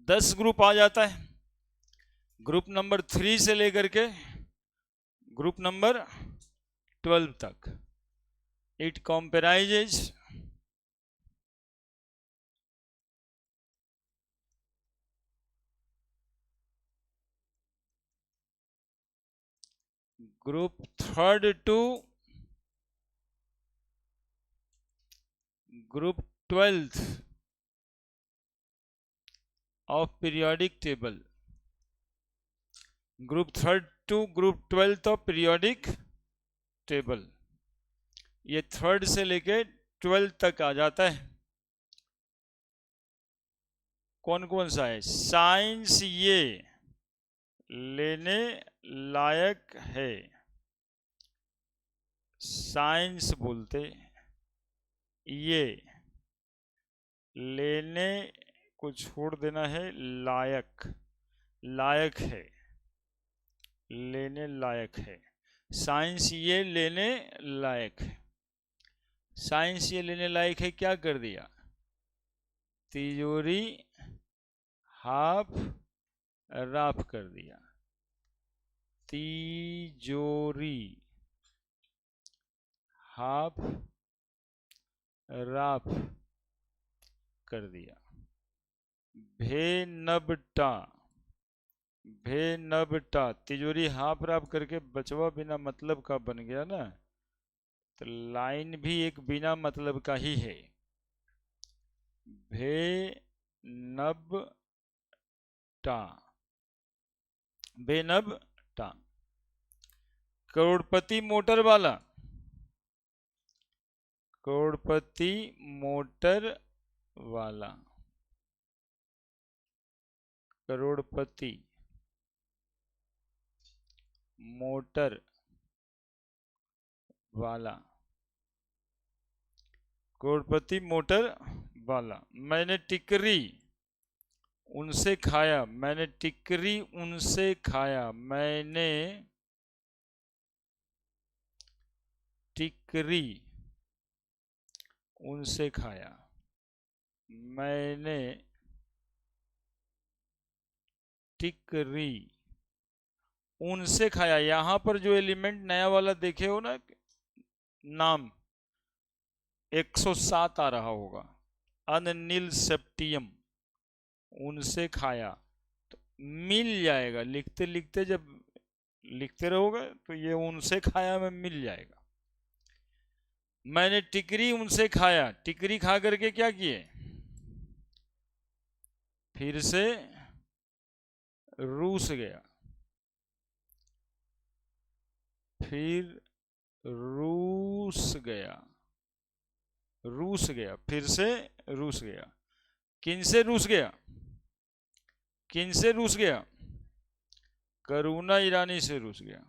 10 group आ जाता है, group number 3 से लेकर के ग्रुप नंबर 12 तक। It comprises group 3rd to group 12th of periodic table, group 3rd to group 12th of periodic table. ये 3rd से लेके 12th तक आ जाता है। कौन कौन सा है? साइंस ये लेने लायक है, साइंस बोलते ये लेने को छोड़ देना है, लायक, लायक है, लेने लायक है। साइंस ये लेने लायक है, साइंस ये लेने लायक है। क्या कर दिया? तिजोरी हाफ राफ कर दिया, तिजोरी हाफ राफ कर दिया। भेनबटा, भेनबटा, तिजोरी हाफ राफ करके बचवा बिना मतलब का बन गया ना, तो लाइन भी एक बिना मतलब का ही है। भेनबटा, भेनबटा। करोड़पति मोटर वाला, करोड़पति मोटर वाला, करोड़पति मोटर वाला, करोड़पति मोटर वाला। मैंने टिकरी उनसे खाया, मैंने टिकरी उनसे खाया, मैंने टिकरी उनसे खाया, मैंने टिकरी उनसे खाया। यहां पर जो एलिमेंट नया वाला देखे हो ना, नाम 107 आ रहा होगा, अननील सेप्टियम, उनसे खाया, तो मिल जाएगा। लिखते लिखते जब लिखते रहोगे तो ये उनसे खाया में मिल जाएगा। मैंने टिकरी उनसे खाया, टिकरी खा करके क्या किए? फिर से रूस गया, फिर रूस गया, रूस गया, फिर से रूस गया। किन से रूस गया? किन से रूस गया? करुणा ईरानी से रूस गया,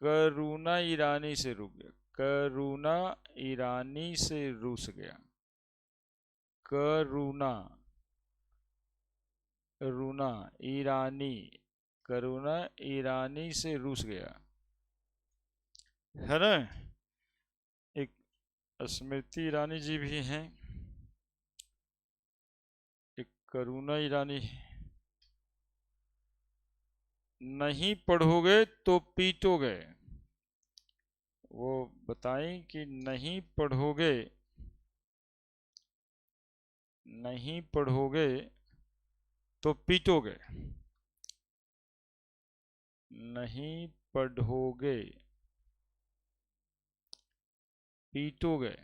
करुणा ईरानी से रुक गया, करुणा ईरानी से रूस गया, करुणा, करुणा ईरानी, करुणा ईरानी से रूस गया, है ना। एक स्मृति ईरानी जी भी हैं, एक करुणा ईरानी। नहीं पढ़ोगे तो पीटोगे, वो बताएं कि नहीं पढ़ोगे, नहीं पढ़ोगे तो पीटोगे, नहीं पढ़ोगे पीटोगे।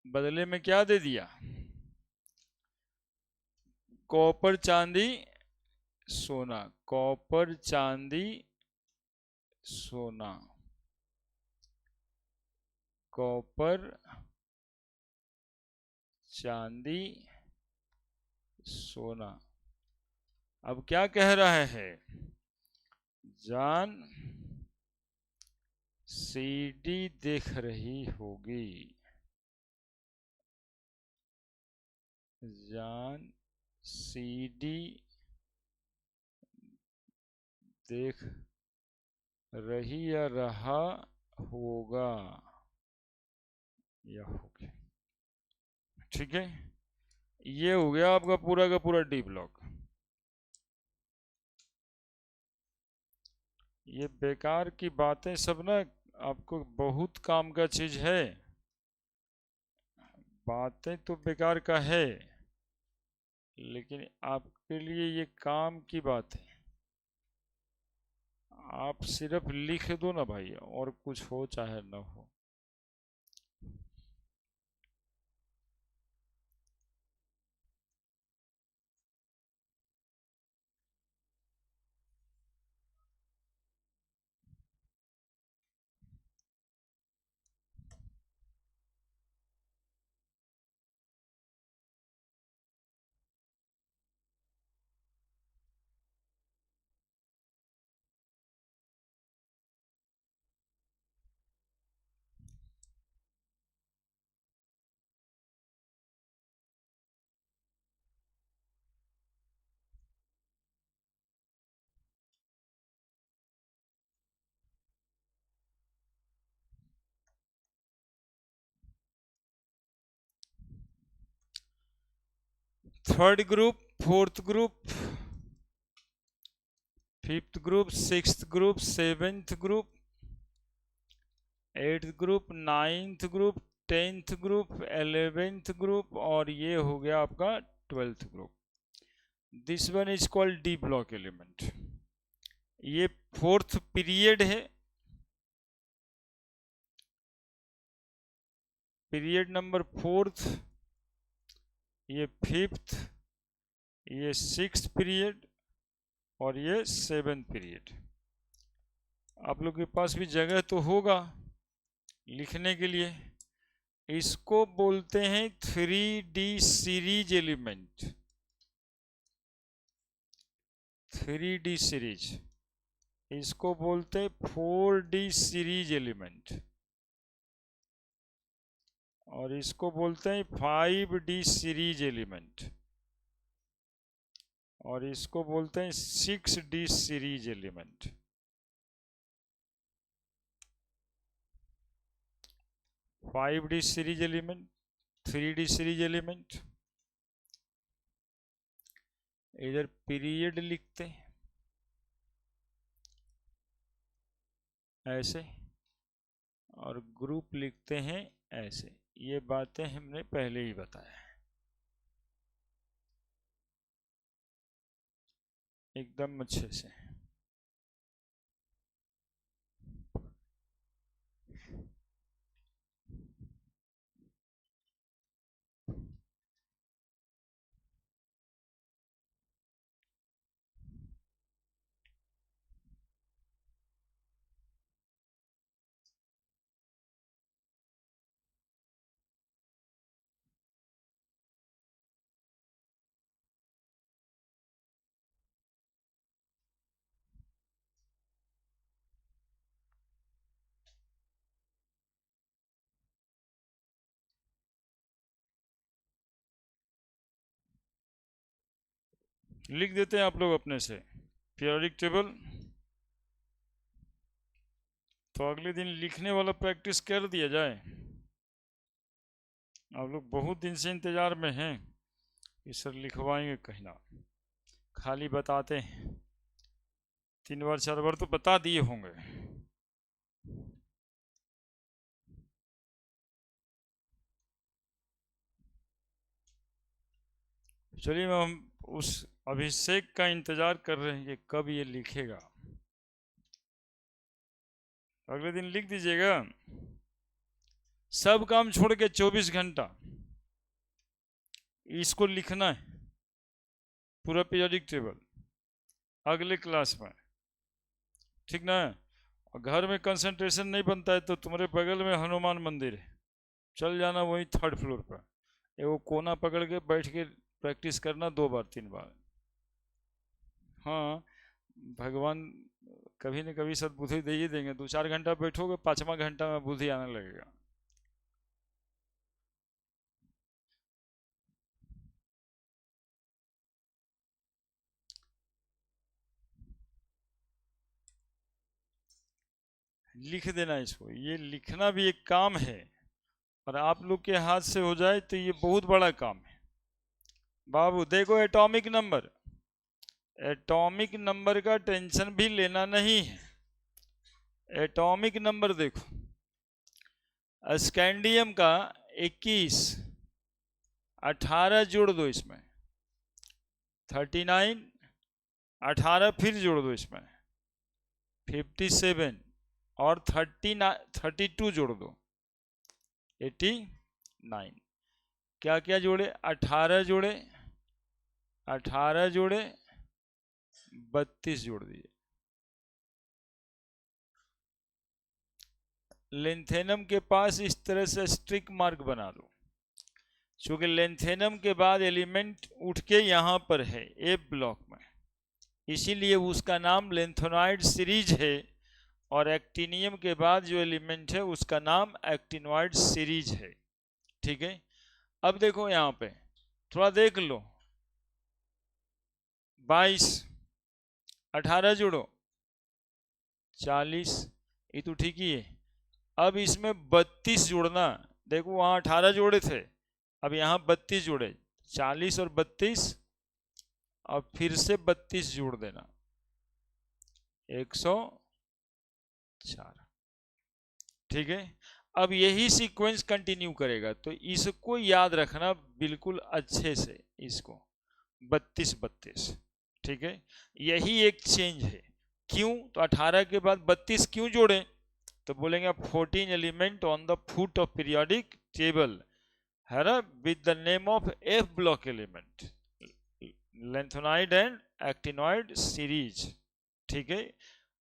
बदले में क्या दे दिया? कॉपर चांदी सोना, कॉपर चांदी सोना, कॉपर चांदी सोना। अब क्या कह रहा है? जान सीडी देख रही होगी, जान सीडी देख रही या रहा होगा, या होगी। ठीक है, ये हो गया आपका पूरा का पूरा डी ब्लॉक। ये बेकार की बातें सब ना आपको बहुत काम का चीज है, बातें तो बेकार का है, लेकिन आपके लिए ये काम की बात है। आप सिर्फ लिख दो ना भाई, और कुछ हो चाहे ना हो। Third group, fourth group, fifth group, sixth group, seventh group, eighth group, ninth group, tenth group, 11th group, और ये हो गया आपका 12th group. This one is called D block element. ये फोर्थ पीरियड है, पीरियड नंबर फोर्थ, ये fifth, ये sixth period, और ये सेवेंथ पीरियड। आप लोग के पास भी जगह तो होगा लिखने के लिए। इसको बोलते हैं 3D series element, 3D series. इसको बोलते हैं 4D सीरीज एलिमेंट, और इसको बोलते हैं 5D सीरीज एलिमेंट, और इसको बोलते हैं 6D series element. 5D series element, 3D series element. इधर पीरियड लिखते हैं ऐसे, और ग्रुप लिखते हैं ऐसे। ये बातें हमने पहले ही बताया है, एकदम अच्छे से। लिख देते हैं आप लोग अपने से पीरियोडिक टेबल। तो अगले दिन लिखने वाला प्रैक्टिस कर दिया जाए। आप लोग बहुत दिन से इंतजार में हैं कि सर लिखवाएंगे, कहीं ना खाली बताते हैं। 3 बार 4 बार तो बता दिए होंगे। चलिए, हम उस अभिषेक का इंतजार कर रहे हैं कि कब ये लिखेगा। अगले दिन लिख दीजिएगा। सब काम छोड़ के 24 घंटा इसको लिखना है, पूरा पीरियोडिक टेबल अगले क्लास में, ठीक ना। और घर में कंसंट्रेशन नहीं बनता है तो तुम्हारे बगल में हनुमान मंदिर है, चल जाना वहीं 3rd फ्लोर पर, वो कोना पकड़ के बैठ के प्रैक्टिस करना 2 बार 3 बार। हाँ, भगवान कभी न कभी सद्बुद्धि दे ही देंगे। 2-4 घंटा बैठोगे, 5वां घंटा में बुद्धि आने लगेगा। लिख देना इसको, ये लिखना भी एक काम है। और आप लोग के हाथ से हो जाए तो ये बहुत बड़ा काम है बाबू। देखो एटॉमिक नंबर का टेंशन भी लेना नहीं है। एटॉमिक नंबर देखो, स्कैंडियम का 21, 18 जोड़ दो इसमें 39, 18 फिर जोड़ दो इसमें 57 और 32 जोड़ दो 89। क्या क्या जोड़े? 18 जोड़े, 18 जोड़े 32 जोड़ दिए। लेंथेनम के पास इस तरह से स्ट्रिक मार्क बना लो, क्योंकि लेंथेनम के बाद एलिमेंट उठ के यहाँ पर है एफ ब्लॉक में, इसीलिए उसका नाम लेंथेनॉइड सीरीज है। और एक्टिनियम के बाद जो एलिमेंट है उसका नाम एक्टिनॉइड सीरीज है। ठीक है, अब देखो यहाँ पे थोड़ा देख लो, 22, 18 जोड़ो 40, ये तो ठीक ही है। अब इसमें 32 जोड़ना, देखो वहां 18 जोड़े थे, अब यहाँ 32 जोड़े, 40 और 32, अब फिर से 32 जोड़ देना 104। ठीक है, अब यही सीक्वेंस कंटिन्यू करेगा, तो इसको याद रखना बिल्कुल अच्छे से, इसको 32 32। ठीक है, यही एक चेंज है। क्यों? तो 18 के बाद 32 क्यों जोड़े? तो बोलेंगे 14 element on the foot of periodic table है ना, with the name of F block element, lanthanoid and actinoid series. ठीक है,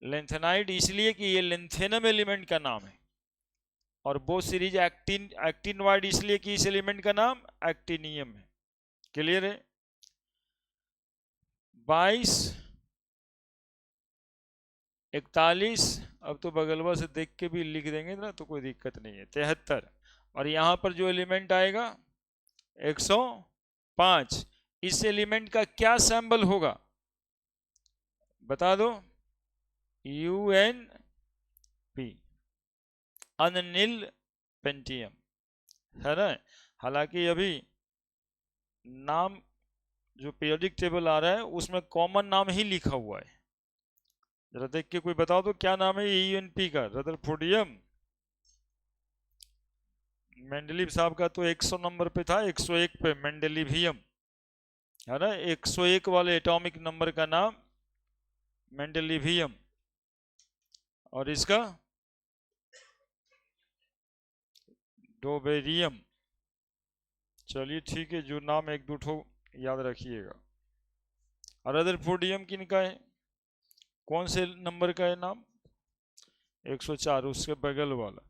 लेंथेनॉइड इसलिए कि ये लेंथेनम एलिमेंट का नाम है, और वो सीरीज एक्टिनॉइड इसलिए कि इस एलिमेंट का नाम एक्टिनियम है। क्लियर है? 22, 41, अब तो बगलवा से देख के भी लिख देंगे ना तो कोई दिक्कत नहीं है, 73। और यहाँ पर जो एलिमेंट आएगा 105, इस एलिमेंट का क्या सिंबल होगा बता दो? UNP, अनिल पेंटियम है ना। हालांकि अभी नाम जो पीरियोडिक टेबल आ रहा है उसमें कॉमन नाम ही लिखा हुआ है, जरा देख के कोई बताओ तो क्या नाम है UNP का? रदरफोर्डियम। मेंडलीव साहब का तो 100 नंबर पे था, 101 पे मेंडलीवियम है ना, 101 वाले एटॉमिक नंबर का नाम मेंडलीवियम, और इसका डोबेरियम। चलिए ठीक है, जो नाम एक दो ठो याद रखिएगा। और रदरफोर्डियम किनका है? कौन से नंबर का है नाम? 104, उसके बगल वाला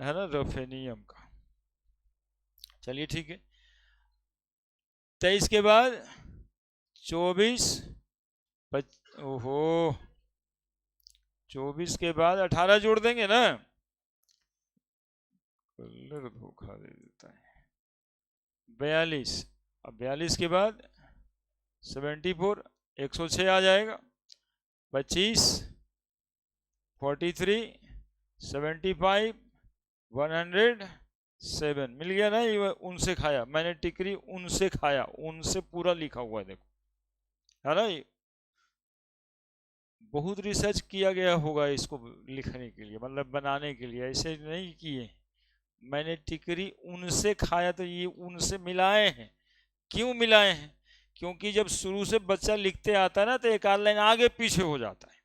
है ना रफेनियम का। चलिए ठीक है, 23 के बाद 24, ओहो 24 के बाद 18 जोड़ देंगे ना, कलर धोखा दे देता है। 42, अब 42 के बाद 74, 106 आ जाएगा। 25, 43, 75, 107 मिल गया ना। ये उनसे खाया मैंने टिकरी, उनसे खाया, उनसे पूरा लिखा हुआ है देखो है ना। बहुत रिसर्च किया गया होगा इसको लिखने के लिए, मतलब बनाने के लिए, ऐसे नहीं किए। मैंने टिकरी उनसे खाया, तो ये उनसे मिलाए हैं। क्यों मिलाए हैं? क्योंकि जब शुरू से बच्चा लिखते आता है ना तो एक आध लाइन आगे पीछे हो जाता है,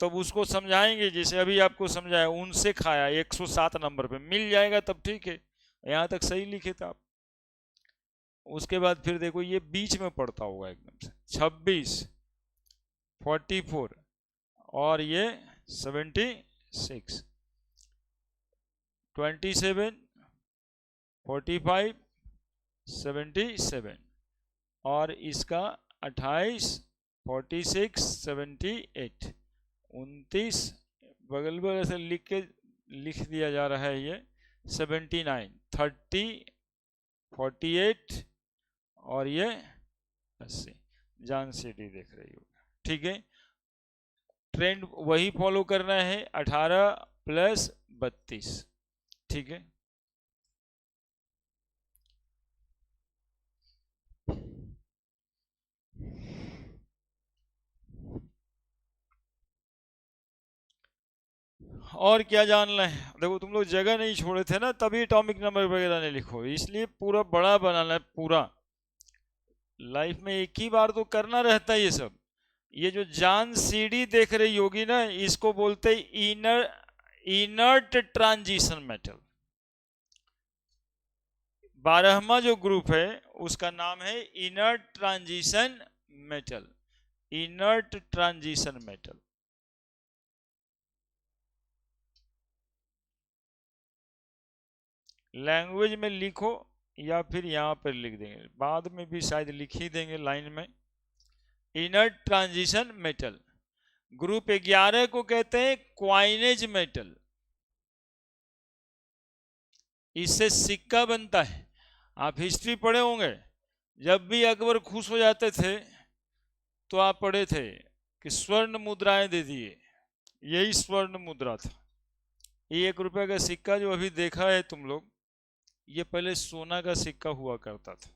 तब उसको समझाएंगे, जैसे अभी आपको समझाया उनसे खाया 107 नंबर पे मिल जाएगा, तब ठीक है, यहाँ तक सही लिखे थे आप। उसके बाद फिर देखो ये बीच में पड़ता होगा एकदम से, 26, 44 और ये 76, 27, 45, 77 और इसका 28, 46, 78, 29, बगल बगल से लिख दिया जा रहा है ये 79, 30, 48 और ये 80। जान सीडी देख रही हो, ठीक है। ट्रेंड वही फॉलो करना है, 18 + 32, ठीक है। और क्या जानना है? देखो तुम लोग जगह नहीं छोड़े थे ना, तभी एटॉमिक नंबर वगैरह नहीं लिखो, इसलिए पूरा बड़ा बनाना है पूरा। लाइफ में एक ही बार तो करना रहता है ये सब। ये जो जान सीडी देख रही होगी ना, इसको बोलते हैं इनर्ट ट्रांजिशन मेटल। 12वां जो ग्रुप है उसका नाम है inert transition metal. Inert transition metal. Language में लिखो या फिर यहां पर लिख देंगे, बाद में भी शायद लिख ही देंगे लाइन में। Inert transition metal. ग्रुप 11 को कहते हैं क्वाइनेज मेटल। इससे सिक्का बनता है। आप हिस्ट्री पढ़े होंगे, जब भी अकबर खुश हो जाते थे तो आप पढ़े थे कि स्वर्ण मुद्राएं दे दिए। यही स्वर्ण मुद्रा था। ये 1 रुपए का सिक्का जो अभी देखा है तुम लोग, ये पहले सोना का सिक्का हुआ करता था।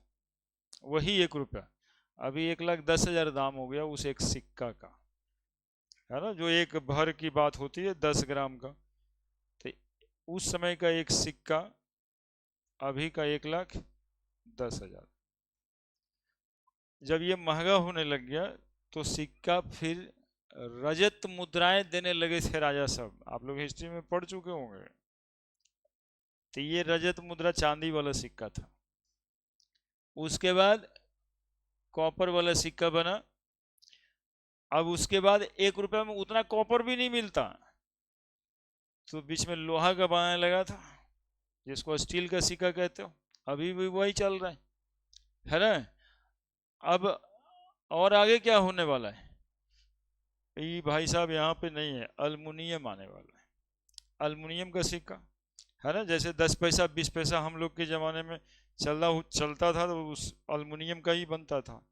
वही 1 रुपया अभी 1,10,000 दाम हो गया उस एक सिक्का का, है ना। जो एक भर की बात होती है 10 ग्राम का, तो उस समय का एक सिक्का अभी का 1,10,000। जब ये महंगा होने लग गया तो सिक्का फिर रजत मुद्राएं देने लगे थे राजा सब। आप लोग हिस्ट्री में पढ़ चुके होंगे। तो ये रजत मुद्रा चांदी वाला सिक्का था। उसके बाद कॉपर वाला सिक्का बना। अब उसके बाद 1 रुपए में उतना कॉपर भी नहीं मिलता, तो बीच में लोहा का बनाने लगा था, जिसको स्टील का सिक्का कहते हो। अभी भी वही चल रहा है ना। अब और आगे क्या होने वाला है? ये भाई साहब यहाँ पे नहीं है, अल्मुनियम आने वाला है। अल्मुनियम का सिक्का, है ना। जैसे 10 पैसा 20 पैसा हम लोग के ज़माने में चलता था, तो उस अल्मुनियम का ही बनता था।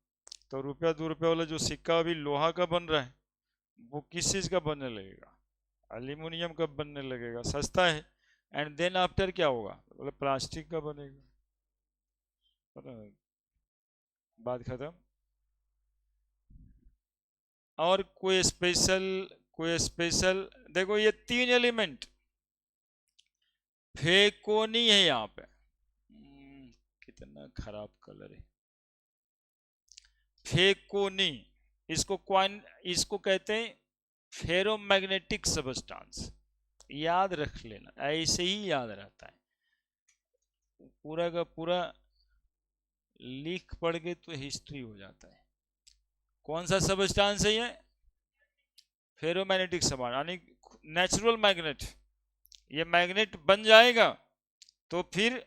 तो 1-2 रुपये वाला जो सिक्का अभी लोहा का बन रहा है, वो किस चीज़ का बनने लगेगा? एल्यूमिनियम का बनने लगेगा, सस्ता है। एंड देन आफ्टर क्या होगा? बोले प्लास्टिक का बनेगा। बात खत्म। और कोई स्पेशल देखो, ये 3 एलिमेंट फेकोनी है यहाँ पे। कितना खराब कलर है फेकोनी। इसको कहते हैं फेरोमैग्नेटिक सबस्टांस। याद रख लेना, ऐसे ही याद रहता है। पूरा का पूरा लिख पढ़ के तो हिस्ट्री हो जाता है। कौन सा सबस्टांस है ये? फेरोमैग्नेटिक सबस्टांस, यानी नेचुरल मैग्नेट। ये मैग्नेट बन जाएगा तो फिर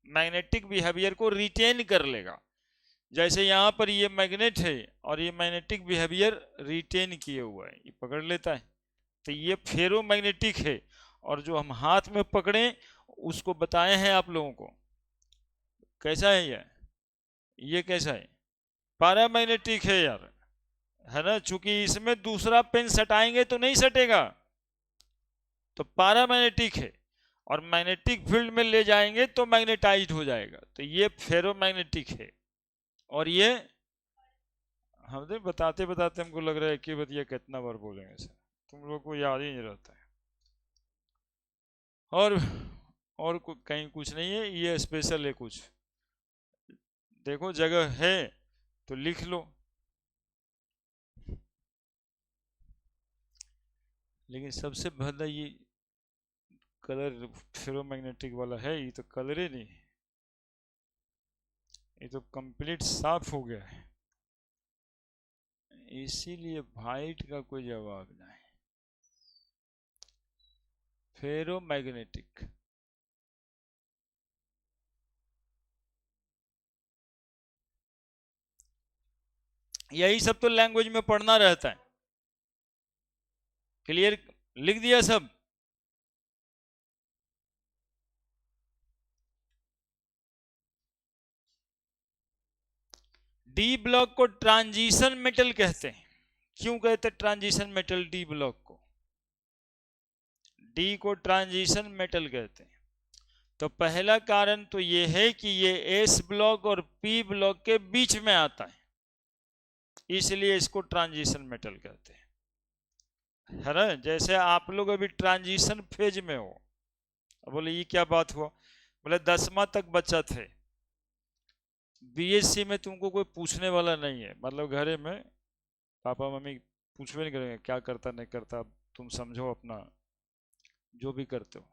मैग्नेटिक बिहेवियर को रिटेन कर लेगा। जैसे यहाँ पर ये मैग्नेट है और ये मैग्नेटिक बिहेवियर रिटेन किए हुआ है, ये पकड़ लेता है। तो ये फेरोमैग्नेटिक है। और जो हम हाथ में पकड़े उसको बताए हैं आप लोगों को। कैसा है ये कैसा है? पैरामैग्नेटिक है यार, है ना। चूंकि इसमें दूसरा पेन सटाएंगे तो नहीं सटेगा, तो पैरामैग्नेटिक है। और मैग्नेटिक फील्ड में ले जाएंगे तो मैग्नेटाइज्ड हो जाएगा। तो ये फेरोमैग्नेटिक है। और ये हमने बताते बताते हमको लग रहा है कि बतिया कितना बार बोलेंगे सर, तुम लोग को याद ही नहीं रहता है। और कहीं कुछ नहीं है, ये स्पेशल है कुछ। देखो जगह है तो लिख लो, लेकिन सबसे भला ये कलर फेरोमैग्नेटिक वाला है। ये तो कलर ही नहीं, ये तो कंप्लीट साफ हो गया है। इसीलिए वाइट का कोई जवाब नहीं। फेरोमैग्नेटिक। यही सब तो लैंग्वेज में पढ़ना रहता है। क्लियर? लिख दिया सब? डी ब्लॉक को ट्रांजिशन मेटल कहते हैं। क्यों कहते हैं ट्रांजिशन मेटल डी ब्लॉक को? डी को ट्रांजिशन मेटल कहते हैं। तो पहला कारण तो ये है कि ये एस ब्लॉक और पी ब्लॉक के बीच में आता है, इसलिए इसको ट्रांजिशन मेटल कहते हैं, है ना। जैसे आप लोग अभी ट्रांजिशन फेज में हो। अब बोले ये क्या बात हुआ, बोले 10वां तक बच्चा थे, बीएससी में तुमको कोई पूछने वाला नहीं है, मतलब घरे में पापा मम्मी पूछवे नहीं करेंगे क्या करता नहीं करता, तुम समझो अपना जो भी करते हो।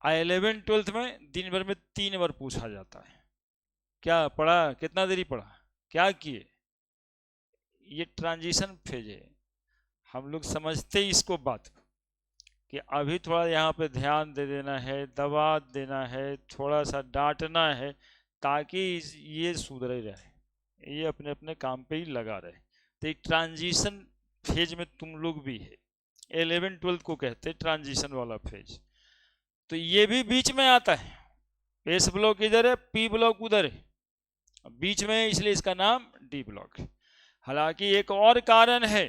11 12 में दिन भर में 3 बार पूछा जाता है, क्या पढ़ा, कितना देरी पढ़ा, क्या किए। ये ट्रांजिशन फेज है। हम लोग समझते ही इसको बात को, कि अभी थोड़ा यहाँ पे ध्यान दे देना है, दबा देना है, थोड़ा सा डांटना है, ताकि ये सुधरे रहे, ये अपने अपने काम पे ही लगा रहे। तो एक ट्रांजिशन फेज में तुम लोग भी है। 11 12 को कहते हैं ट्रांजिशन वाला फेज। तो ये भी बीच में आता है। एस ब्लॉक इधर है, पी ब्लॉक उधर है, बीच में है, इसलिए इसका नाम डी ब्लॉक है। हालांकि एक और कारण है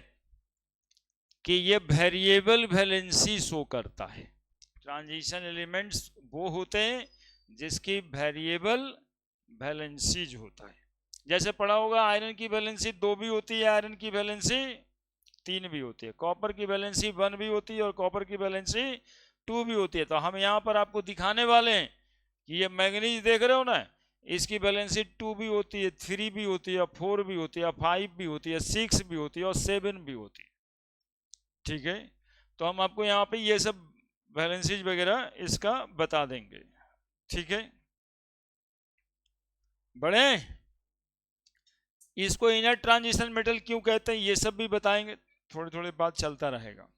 कि ये वेरिएबल वैलेंसी शो करता है। ट्रांजिशन एलिमेंट्स वो होते हैं जिसकी वेरिएबल वैलेंसीज होता है। जैसे पढ़ा होगा आयरन की वैलेंसी 2 भी होती है, आयरन की वैलेंसी 3 भी होती है, कॉपर की वैलेंसी 1 भी होती है और कॉपर की वैलेंसी 2 भी होती है। तो हम यहाँ पर आपको दिखाने वाले हैं कि ये मैग्नीज देख रहे हो ना, इसकी वैलेंसी 2 भी होती है, 3 भी होती है, 4 भी होती है, 5 भी होती है, 6 भी होती है और 7 भी होती है। ठीक है, तो हम आपको यहाँ पे ये सब वैलेंसीज वगैरह इसका बता देंगे। ठीक है, बड़े इसको इनर ट्रांजिशन मेटल क्यों कहते हैं ये सब भी बताएंगे, थोड़े थोड़े बात चलता रहेगा।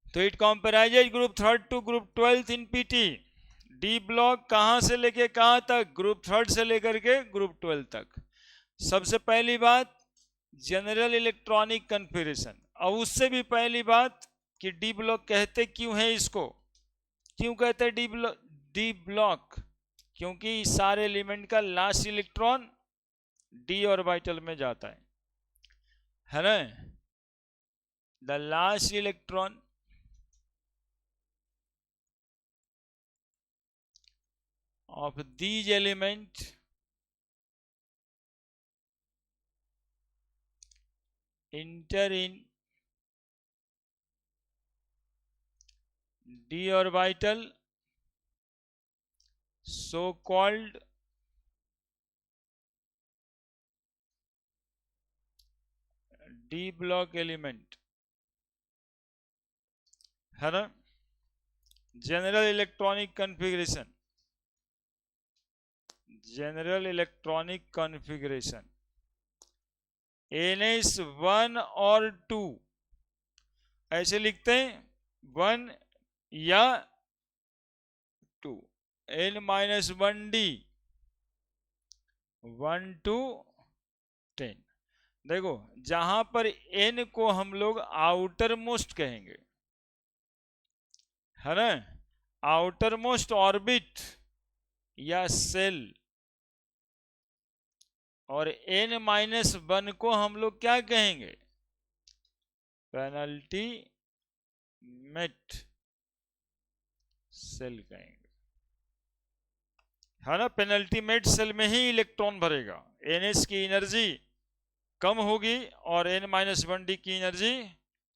तो it comprises group 3 to group 12 in PT. D block कहां से लेके कहां तक, ग्रुप 3 से लेकर के ग्रुप 12 तक। सबसे पहली बात जनरल इलेक्ट्रॉनिक कन्फिगरेशन। और उससे भी पहली बात कि डी ब्लॉक कहते क्यों है इसको, क्यों कहते हैं डी ब्लॉक, क्योंकि सारे एलिमेंट का लास्ट इलेक्ट्रॉन डी ऑर्बिटल में जाता है ना। The last electron of these elements enter in d orbital, so called d block element, है ना। General electronic configuration, general electronic configuration NS1 और 2 ऐसे लिखते हैं, 1 या 2, N-1D 1 to 10। देखो जहां पर N को हम लोग आउटर मोस्ट कहेंगे, है ना, आउटर मोस्ट ऑर्बिट या सेल, और N-1 को हम लोग क्या कहेंगे, पेनल्टी मेट सेल कहेंगे, है ना। पेनल्टी मेट सेल में ही इलेक्ट्रॉन भरेगा, NS की एनर्जी कम होगी और N-1D की एनर्जी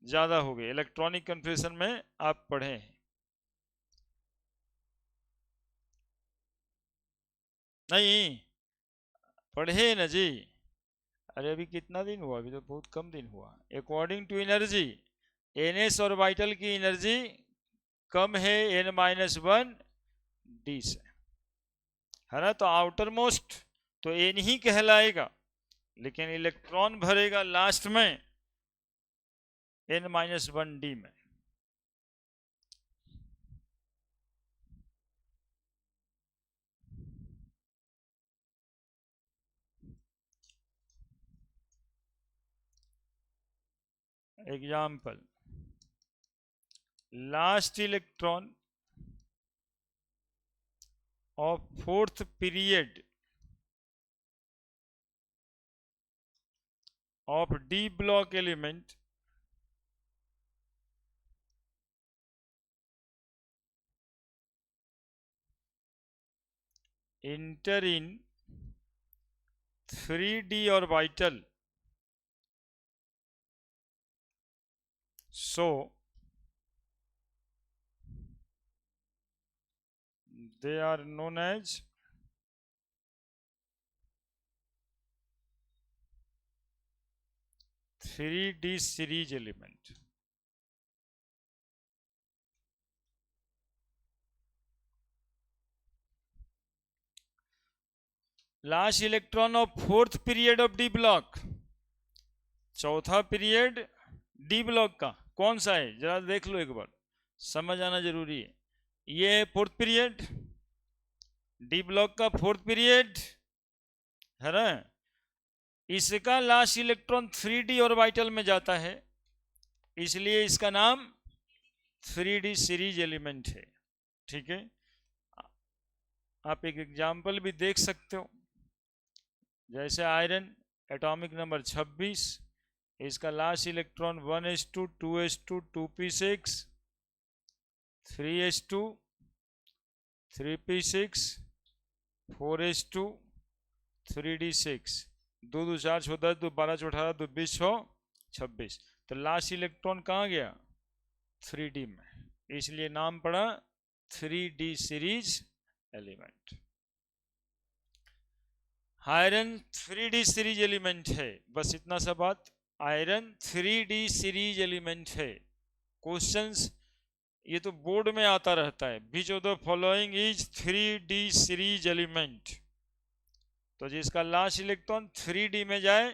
ज्यादा होगी। इलेक्ट्रॉनिक कन्फ्यूजन में आप पढ़े हैं नहीं, पढ़े ना जी। अरे अभी कितना दिन हुआ, अभी तो बहुत कम दिन हुआ। According to energy NS orbital की एनर्जी कम है N-1D से, है ना। तो आउटर मोस्ट तो N ही कहलाएगा, लेकिन इलेक्ट्रॉन भरेगा लास्ट में N-1D में। Example, last electron of 4th period of D block element enter in 3D orbital so they are known as 3D series element. Last electron of fourth period of D block, चौथा period D block का कौन सा है, जरा देख लो एक बार, समझ आना जरूरी है। ये है फोर्थ पीरियड, डी ब्लॉक का फोर्थ पीरियड है ना। इसका लास्ट इलेक्ट्रॉन 3D ऑर्बिटल में जाता है, इसलिए इसका नाम 3D सीरीज एलिमेंट है। ठीक है, आप एक एग्जाम्पल भी देख सकते हो, जैसे आयरन एटॉमिक नंबर 26, इसका last electron 1s2 2s2 2p6 3s2 3p6 4s2 3d6, 2 2 4 6 10 2 12 6 18 2 20 6 26। तो लास्ट इलेक्ट्रॉन कहाँ गया, 3D में, इसलिए नाम पड़ा 3D series element. Iron 3D series element है, बस इतना सा बात। आयरन 3D सीरीज एलिमेंट है। क्वेश्चंस ये तो बोर्ड में आता रहता है, which of the following is 3D series element. तो जिसका लास्ट इलेक्ट्रॉन 3D में जाए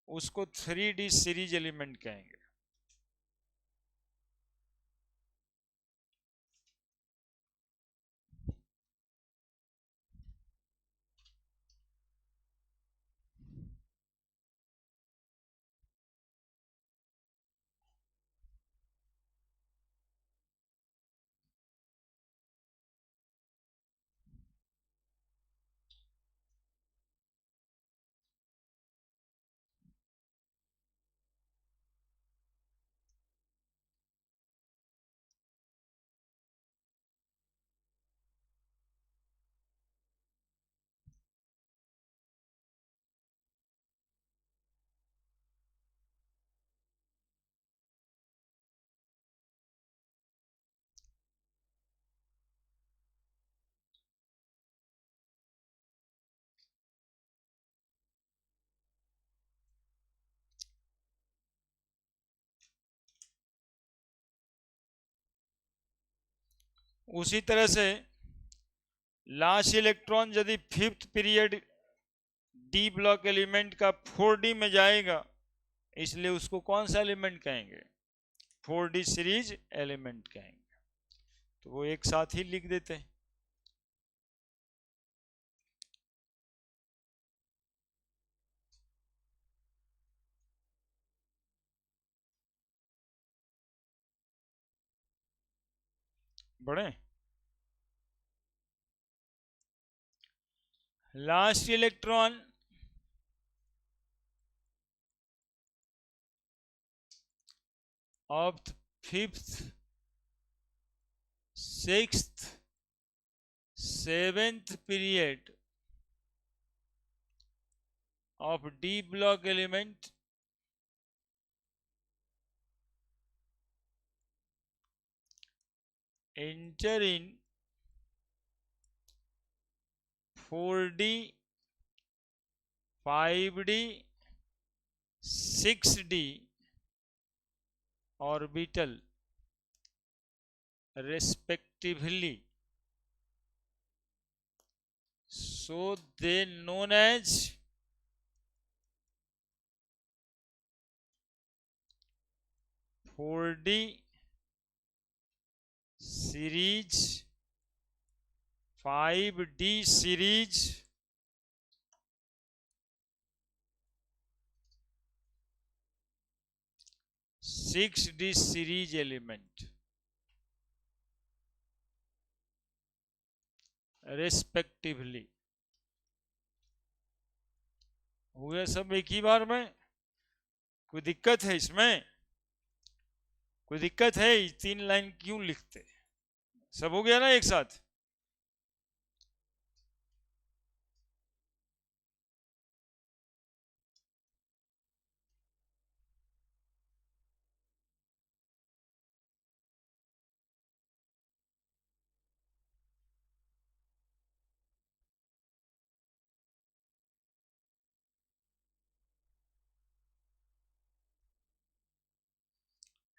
उसको 3D सीरीज एलिमेंट कहेंगे। उसी तरह से लास्ट इलेक्ट्रॉन यदि fifth period D block element का 4D में जाएगा, इसलिए उसको कौन सा एलिमेंट कहेंगे, 4D सीरीज एलिमेंट कहेंगे। तो वो एक साथ ही लिख देते हैं। बड़े last electron of fifth sixth seventh period of D block element enter in 4D 5D 6D orbital respectively, so they known as 4D series 5D series 6D series element respectively. हुए सब एक ही बार में, कोई दिक्कत है इसमें, कोई दिक्कत है, 3 लाइन क्यों लिखते, सब हो गया ना एक साथ।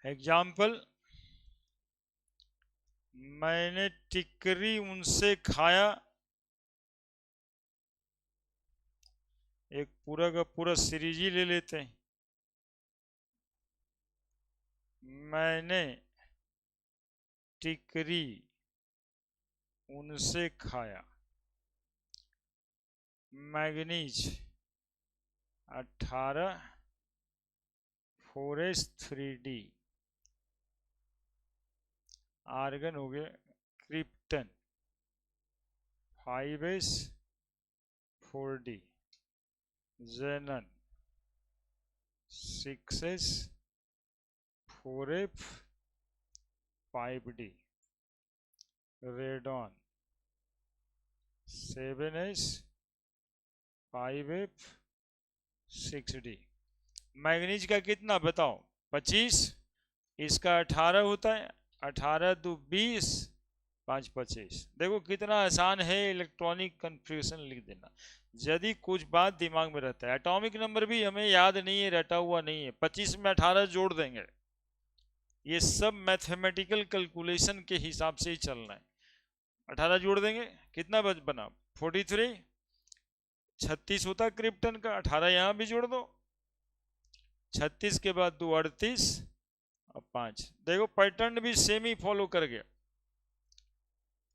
एग्जाम्पल, मैंने टिकरी उनसे खाया। एक पूरा का पूरा सीरीज ही ले लेते हैं। मैंने टिकरी उनसे खाया। Manganese 18, 4s3d। आर्गन हो गया krypton 5s4d। जेनन 6s4f5d। Radon 7s5f6d। Manganese का कितना बताओ? 25। इसका 18 होता है। 18 दो 20, 5 25। देखो कितना आसान है इलेक्ट्रॉनिक कन्फ्यूजन लिख देना, यदि कुछ बात दिमाग में रहता है। एटॉमिक नंबर भी हमें याद नहीं है, रटा हुआ नहीं है। 25 में 18 जोड़ देंगे। ये सब मैथमेटिकल कैलकुलेशन के हिसाब से ही चलना है। 18 जोड़ देंगे, कितना बना? 43। 36 होता है क्रिप्टन का, 18 यहां भी जोड़ दो। 36 के बाद 2 38 और 5। देखो पैटर्न भी सेम ही फॉलो कर गया।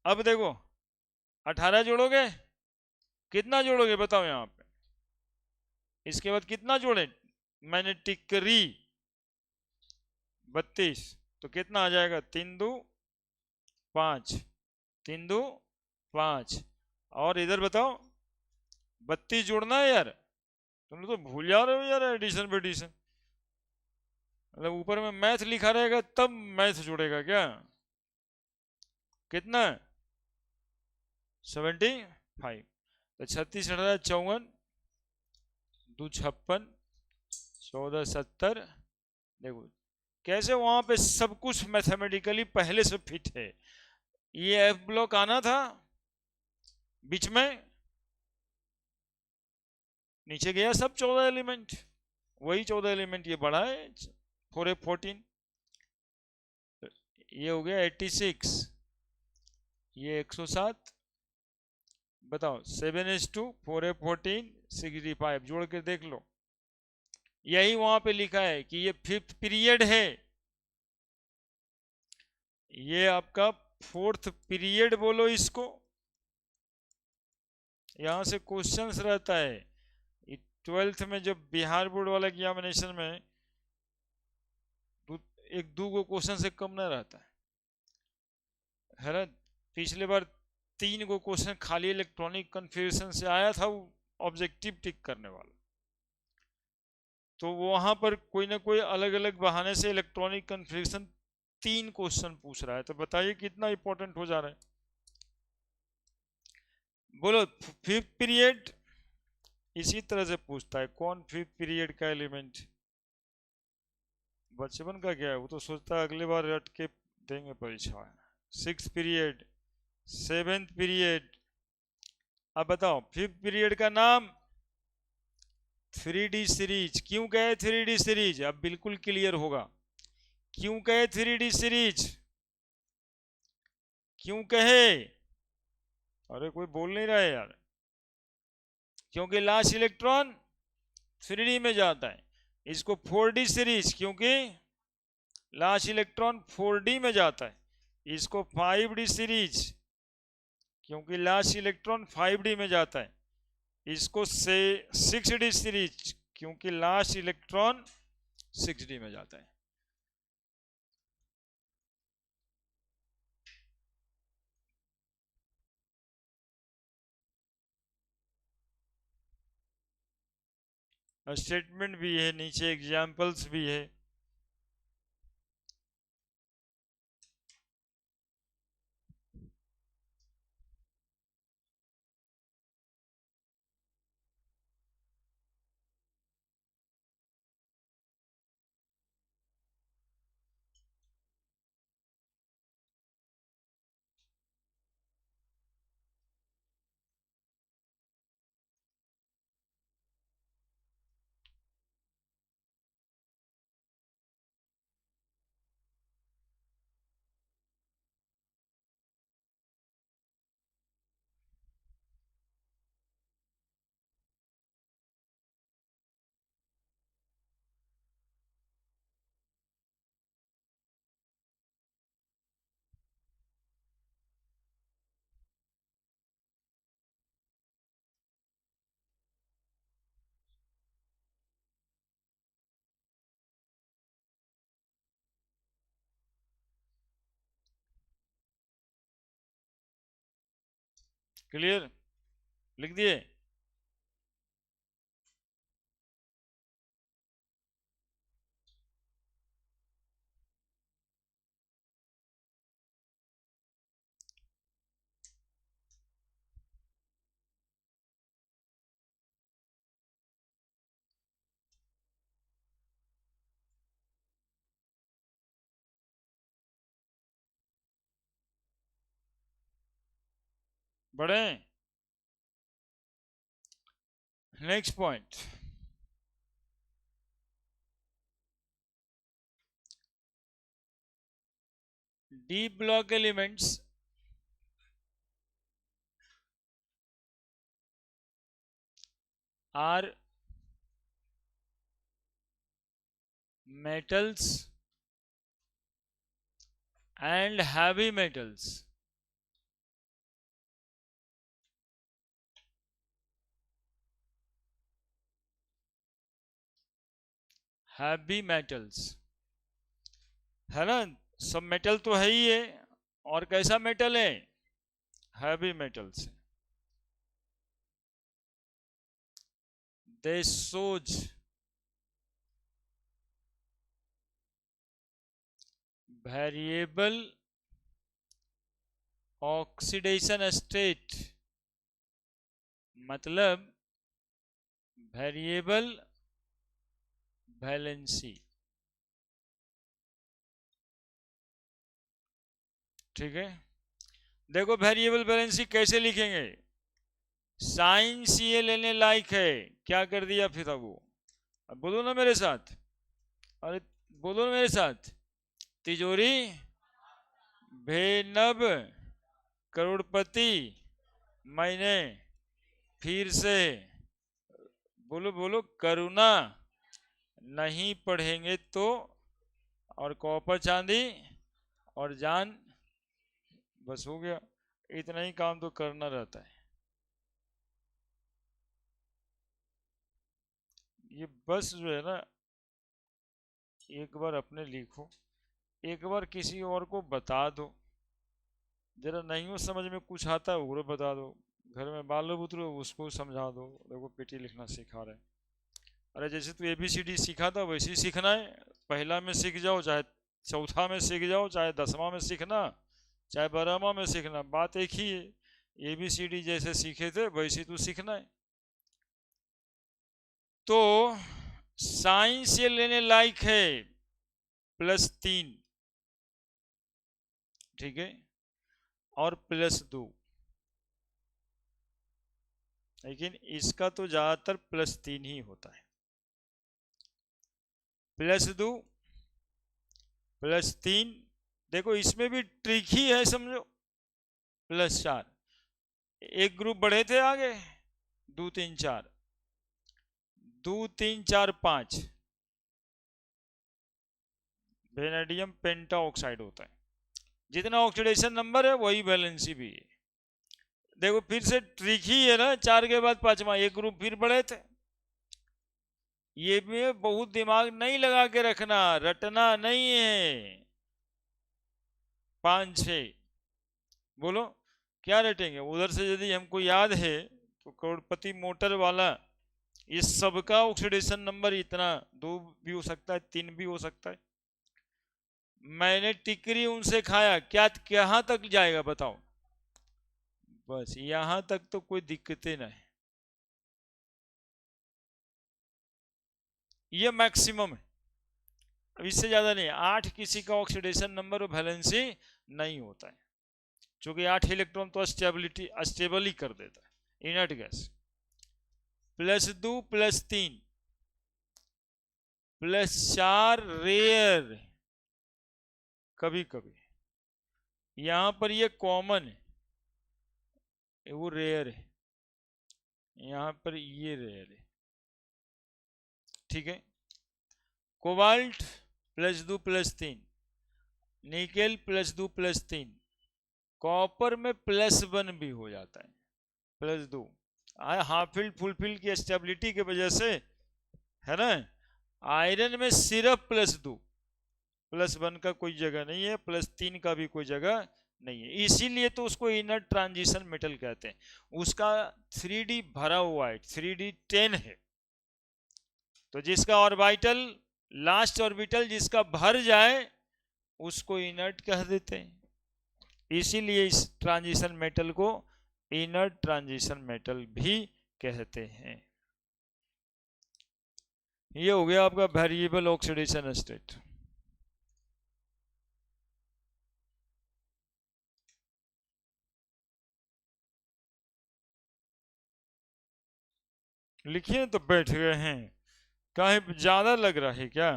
अब देखो 18 जोड़ोगे, कितना जोड़ोगे बताओ यहां पे? इसके बाद कितना जोड़े? मैंने टिकरी 32, तो कितना आ जाएगा? 3 2 5, 3 2 5। और इधर बताओ 32 जोड़ना है यार। तुम लोग तो भूल जा रहे हो यार एडिशन बेडिशन। मतलब ऊपर में मैथ लिखा रहेगा तब मैथ जोड़ेगा क्या? कितना है? 75। तो 36 18 54, 2 56, 14 70। देखो कैसे वहां पे सब कुछ मैथमेटिकली पहले से फिट है। ये एफ ब्लॉक आना था बीच में, नीचे गया सब 14 एलिमेंट। वही 14 एलिमेंट ये बढ़ा है 4f14। ये हो गया 86, ये 107। बताओ 7s2 4f14 65, जोड़ के देख लो। यही वहां पे लिखा है कि ये 5th पीरियड है। ये आपका 4th पीरियड बोलो इसको। यहां से क्वेश्चंस रहता है 12th में, जब बिहार बोर्ड वाला एग्जामिनेशन में एक दो गो क्वेश्चन से कम ना रहता है ना। पिछले बार 3 गो क्वेश्चन खाली इलेक्ट्रॉनिक कन्फ्यूजन से आया था, वो ऑब्जेक्टिव टिक करने वाला। तो वहां पर कोई ना कोई अलग अलग बहाने से इलेक्ट्रॉनिक कन्फ्यूजन 3 क्वेश्चन पूछ रहा है। तो बताइए कितना इंपॉर्टेंट हो जा रहा है। बोलो 5th पीरियड इसी तरह से पूछता है, कौन 5th पीरियड का एलिमेंट? बचपन का क्या है, वो तो सोचता है अगले बार रट के देंगे परीक्षा। 6th period, 7th period. अब बताओ 5th पीरियड का नाम 3D सीरीज। क्यों कहे 3D सीरीज? अब बिल्कुल क्लियर होगा क्यों कहे 3D सीरीज। क्यों कहे? अरे कोई बोल नहीं रहा है यार। क्योंकि लास्ट इलेक्ट्रॉन 3D में जाता है। इसको 4D सीरीज, क्योंकि लास्ट इलेक्ट्रॉन 4D में जाता है। इसको 5D सीरीज, क्योंकि लास्ट इलेक्ट्रॉन 5D में जाता है। इसको से 6D सीरीज, क्योंकि लास्ट इलेक्ट्रॉन 6D में जाता है। स्टेटमेंट भी है, नीचे एग्जाम्पल्स भी है। क्लियर? लिख दिए? बढ़े? Next point, D block elements are metals and heavy metals. Heavy metals है ना, सब मेटल तो है ही है, और कैसा मेटल है? Heavy metals. They shows variable oxidation state, मतलब वेरिएबल वैलेंसी। ठीक है, देखो वेरिएबल वैलेंसी कैसे लिखेंगे? साइंस ये लेने लायक है, क्या कर दिया फिर अब वो, अब बोलो ना मेरे साथ, अरे बोलो ना मेरे साथ, तिजोरी बेनब करोड़पति मैंने फिर से, बोलो बोलो, करुणा नहीं पढ़ेंगे तो, और कॉपर चांदी और जान, बस हो गया, इतना ही काम तो करना रहता है। ये बस जो है ना, एक बार अपने लिखो, एक बार किसी और को बता दो, जरा नहीं हो समझ में कुछ आता है वो बता दो, घर में बाल बुतरू उसको समझा दो, देखो पीटी लिखना सिखा रहे हैं। अरे जैसे तू ABCD सीखा था वैसे ही सीखना है, पहला में सीख जाओ, चाहे चौथा में सीख जाओ, चाहे 10वां में सीखना, चाहे 12वां में सीखना, बात एक ही है, ABCD जैसे सीखे थे वैसे तू सीखना है। तो साइंस ये लेने लायक है +3, ठीक है, और +2, लेकिन इसका तो ज्यादातर +3 ही होता है। +2 +3, देखो इसमें भी ट्रिक ही है समझो, +4, एक ग्रुप बढ़े थे आगे, 2 3 4, 2 3 4 5 वेनेडियम पेंटा ऑक्साइड होता है, जितना ऑक्सीडेशन नंबर है वही वैलेंसी भी है। देखो फिर से ट्रिक ही है ना, 4 के बाद 5वां, एक ग्रुप फिर बढ़े थे, ये भी बहुत दिमाग नहीं लगा के रखना, रटना नहीं है। 5 6, बोलो क्या रटेंगे? उधर से यदि हमको याद है तो करोड़पति मोटर वाला, इस सब का ऑक्सीडेशन नंबर इतना, 2 भी हो सकता है, 3 भी हो सकता है। मैंने टिकरी उनसे खाया, क्या कहां तक जाएगा बताओ? बस यहां तक तो कोई दिक्कतें नहीं, ये मैक्सिमम है, अब इससे ज्यादा नहीं। 8 किसी का ऑक्सीडेशन नंबर और वैलेंसी नहीं होता है, क्योंकि 8 इलेक्ट्रॉन तो स्टेबल ही कर देता है इनर्ट गैस। +2 +3 +4 रेयर, कभी कभी यहां पर ये कॉमन है, वो रेयर है, यहां पर ये रेयर है, ठीक है। कोबाल्ट +2 +3, निकेल +2 +3, कॉपर में +1 भी हो जाता है, +2, हाफ फील्ड फुल फील्ड की स्टेबिलिटी की वजह से, है ना। आयरन में सिर्फ +2, +1 का कोई जगह नहीं है, +3 का भी कोई जगह नहीं है, इसीलिए तो उसको इनर ट्रांजिशन मेटल कहते हैं। उसका 3D भरा हुआ है, 3D 10 है। तो जिसका ऑर्बिटल, लास्ट ऑर्बिटल जिसका भर जाए उसको इनर्ट कह देते हैं। इसीलिए इस ट्रांजिशन मेटल को इनर ट्रांजिशन मेटल भी कहते हैं। ये हो गया आपका वेरिएबल ऑक्सीडेशन स्टेट। लिखिए तो बैठ गए हैं, काहे ज्यादा लग रहा है क्या?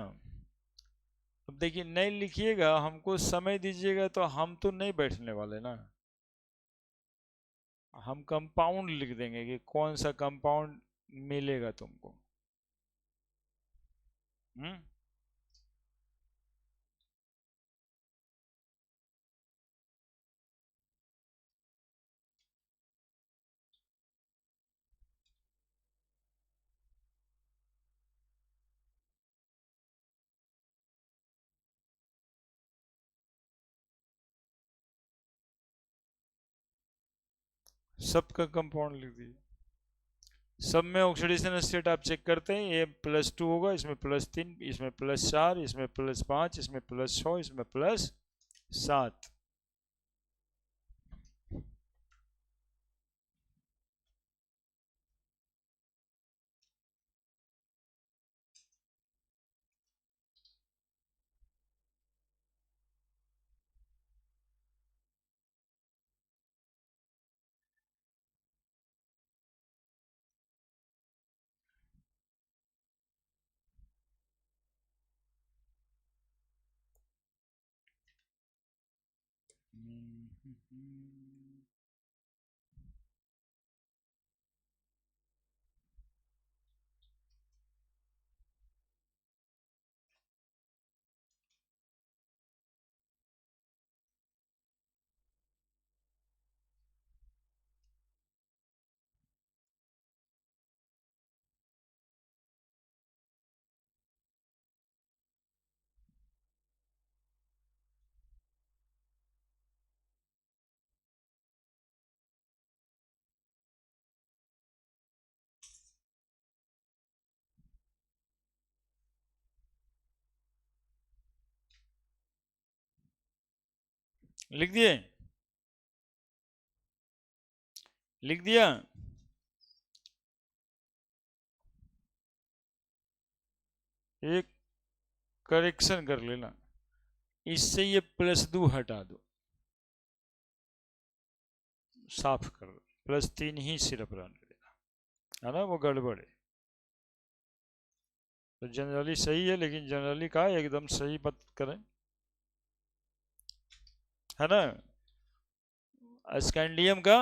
अब देखिए नहीं लिखिएगा, हमको समय दीजिएगा तो हम तो नहीं बैठने वाले ना। हम कंपाउंड लिख देंगे कि कौन सा कंपाउंड मिलेगा तुमको। हम्म। सबका कंपाउंड लिख दीजिए। सब में ऑक्सीडेशन स्टेट आप चेक करते हैं, ये +2 होगा, इसमें +3, इसमें +4, इसमें +5, इसमें +6, इसमें +7। लिख दिए? लिख दिया? एक करेक्शन कर लेना, इससे ये +2 हटा दो, साफ कर दो, +3 ही सिर्फ रहने देना, है ना, वो गड़बड़ है। तो जनरली सही है, लेकिन जनरली का एकदम सही मत करें, है ना। स्कैंडियम का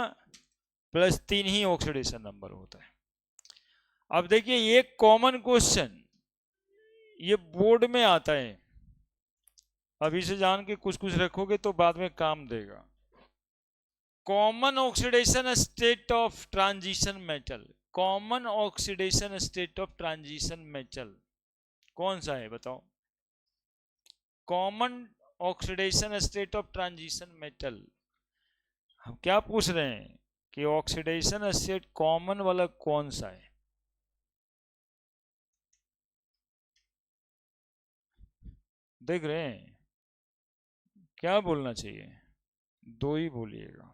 +3 ही ऑक्सीडेशन नंबर होता है। अब देखिए ये कॉमन क्वेश्चन, ये बोर्ड में आता है, अभी से जान के कुछ कुछ रखोगे तो बाद में काम देगा। Common oxidation state of transition metal, common oxidation state of transition metal कौन सा है बताओ? Common oxidation state of transition metal. हम क्या पूछ रहे हैं कि ऑक्सीडेशन स्टेट कॉमन वाला कौन सा है? देख रहे हैं? क्या बोलना चाहिए? दो ही बोलिएगा।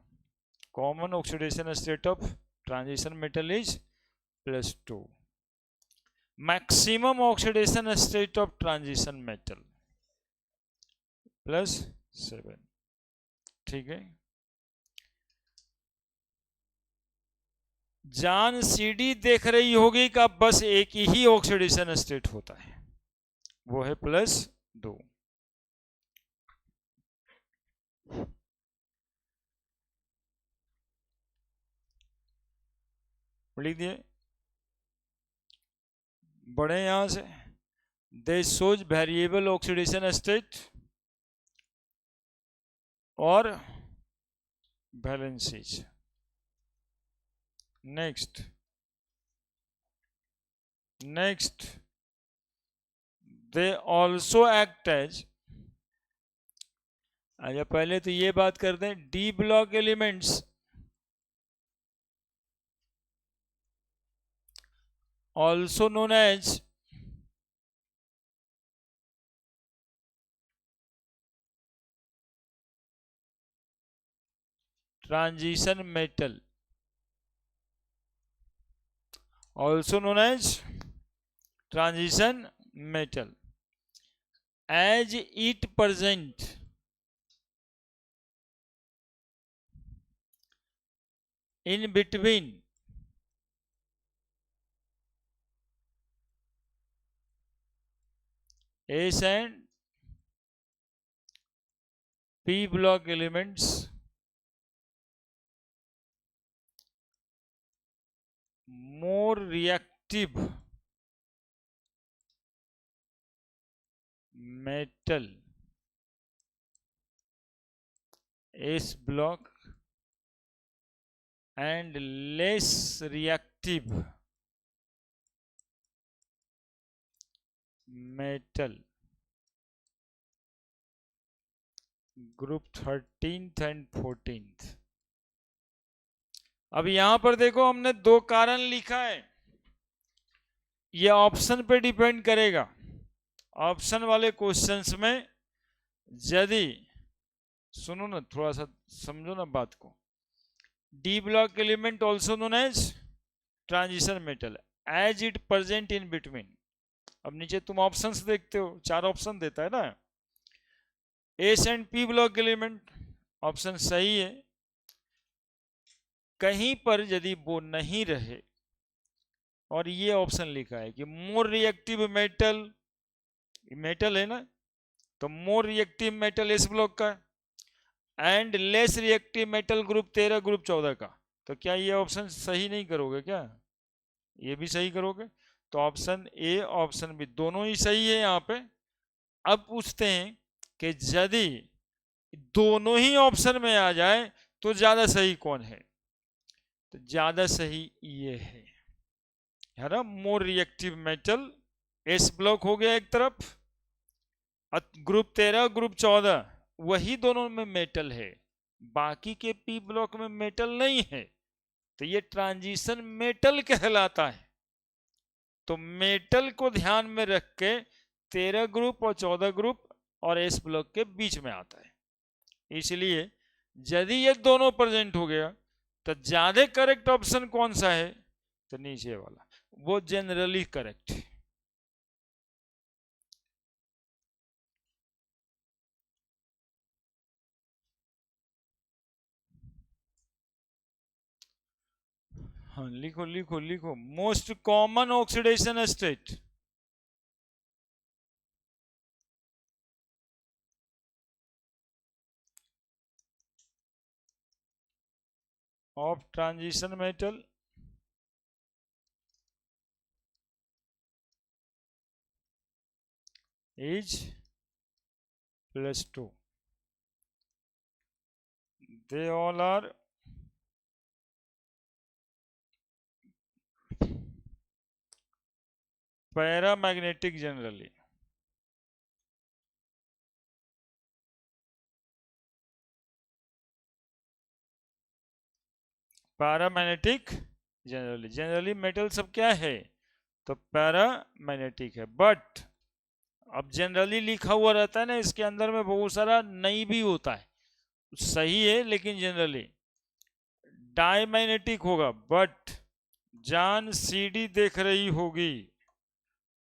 Common oxidation state of transition metal is +2। Maximum oxidation state of transition metal +7। ठीक है। जान सीडी देख रही होगी का बस एक ही ऑक्सीडेशन स्टेट होता है, वो है +2। लिख दिए? बढ़े यहां से। They shows variable oxidation state और valencies. Next, next, they also act as अच्छा, पहले तो ये बात करते हैं, D block elements also known as transition metal, also known as transition metal, as it present in between S and P block elements, more reactive metal S block and less reactive metal group 13th and 14th। अब यहां पर देखो, हमने दो कारण लिखा है, ये ऑप्शन पे डिपेंड करेगा। ऑप्शन वाले क्वेश्चंस में यदि, सुनो ना, थोड़ा सा समझो ना बात को, D block element also known as transition metal as it present in between. अब नीचे तुम ऑप्शंस देखते हो, चार ऑप्शन देता है ना, S and P block element, option सही है। कहीं पर यदि वो नहीं रहे और ये ऑप्शन लिखा है कि मोर रिएक्टिव मेटल, मेटल है ना, तो more reactive metal S block का and less reactive metal group 13 group 14 का, तो क्या ये ऑप्शन सही नहीं करोगे क्या? ये भी सही करोगे। तो ऑप्शन ए ऑप्शन बी दोनों ही सही है यहाँ पे। अब पूछते हैं कि यदि दोनों ही ऑप्शन में आ जाए तो ज्यादा सही कौन है? तो ज्यादा सही ये है ना, मोर रिएक्टिव मेटल एस ब्लॉक हो गया एक तरफ, ग्रुप 13 ग्रुप 14 वही दोनों में मेटल है, बाकी के पी ब्लॉक में मेटल नहीं है, तो ये ट्रांजिशन मेटल कहलाता है। तो मेटल को ध्यान में रख के 13 ग्रुप और 14 ग्रुप और एस ब्लॉक के बीच में आता है। इसलिए यदि ये दोनों प्रेजेंट हो गया तो ज्यादा करेक्ट ऑप्शन कौन सा है? तो नीचे वाला, वो जनरली करेक्ट है। हाँ, लिखो लिखो लिखो, most common oxidation state of transition metal is +2. They all are paramagnetic generally. Paramagnetic generally, generally metal सब क्या है? तो पैरामैग्नेटिक है। बट अब जनरली लिखा हुआ रहता है ना, इसके अंदर में बहुत सारा नहीं भी होता है, सही है लेकिन जनरली डायमैग्नेटिक होगा। बट जान सीडी देख रही होगी,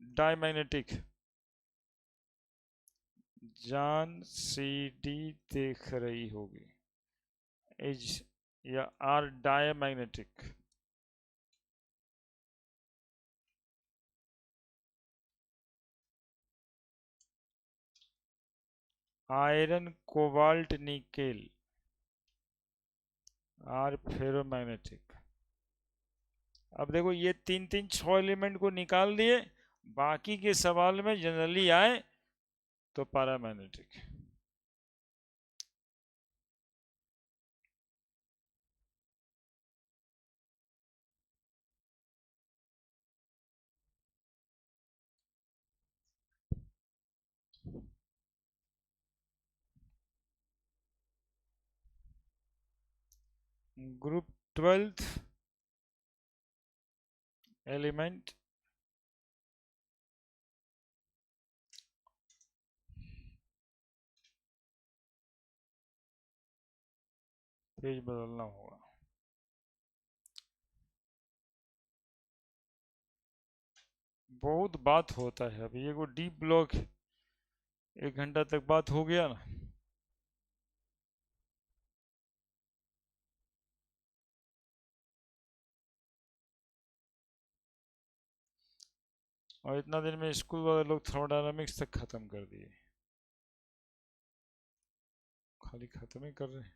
डायमैग्नेटिक, जान सीडी देख रही होगी, इज या are diamagnetic. Iron cobalt nickel are ferromagnetic. अब देखो, ये तीन तीन 6 एलिमेंट को निकाल दिए, बाकी के सवाल में जनरली आए तो paramagnetic. Group 12th element page बदलना होगा। बहुत बात होता है। अभी ये को डीप ब्लॉक 1 घंटा तक बात हो गया ना। और इतना दिन में स्कूल वाले लोग थर्मोडायनामिक्स तक खत्म कर दिए, खाली खत्म ही कर रहे हैं।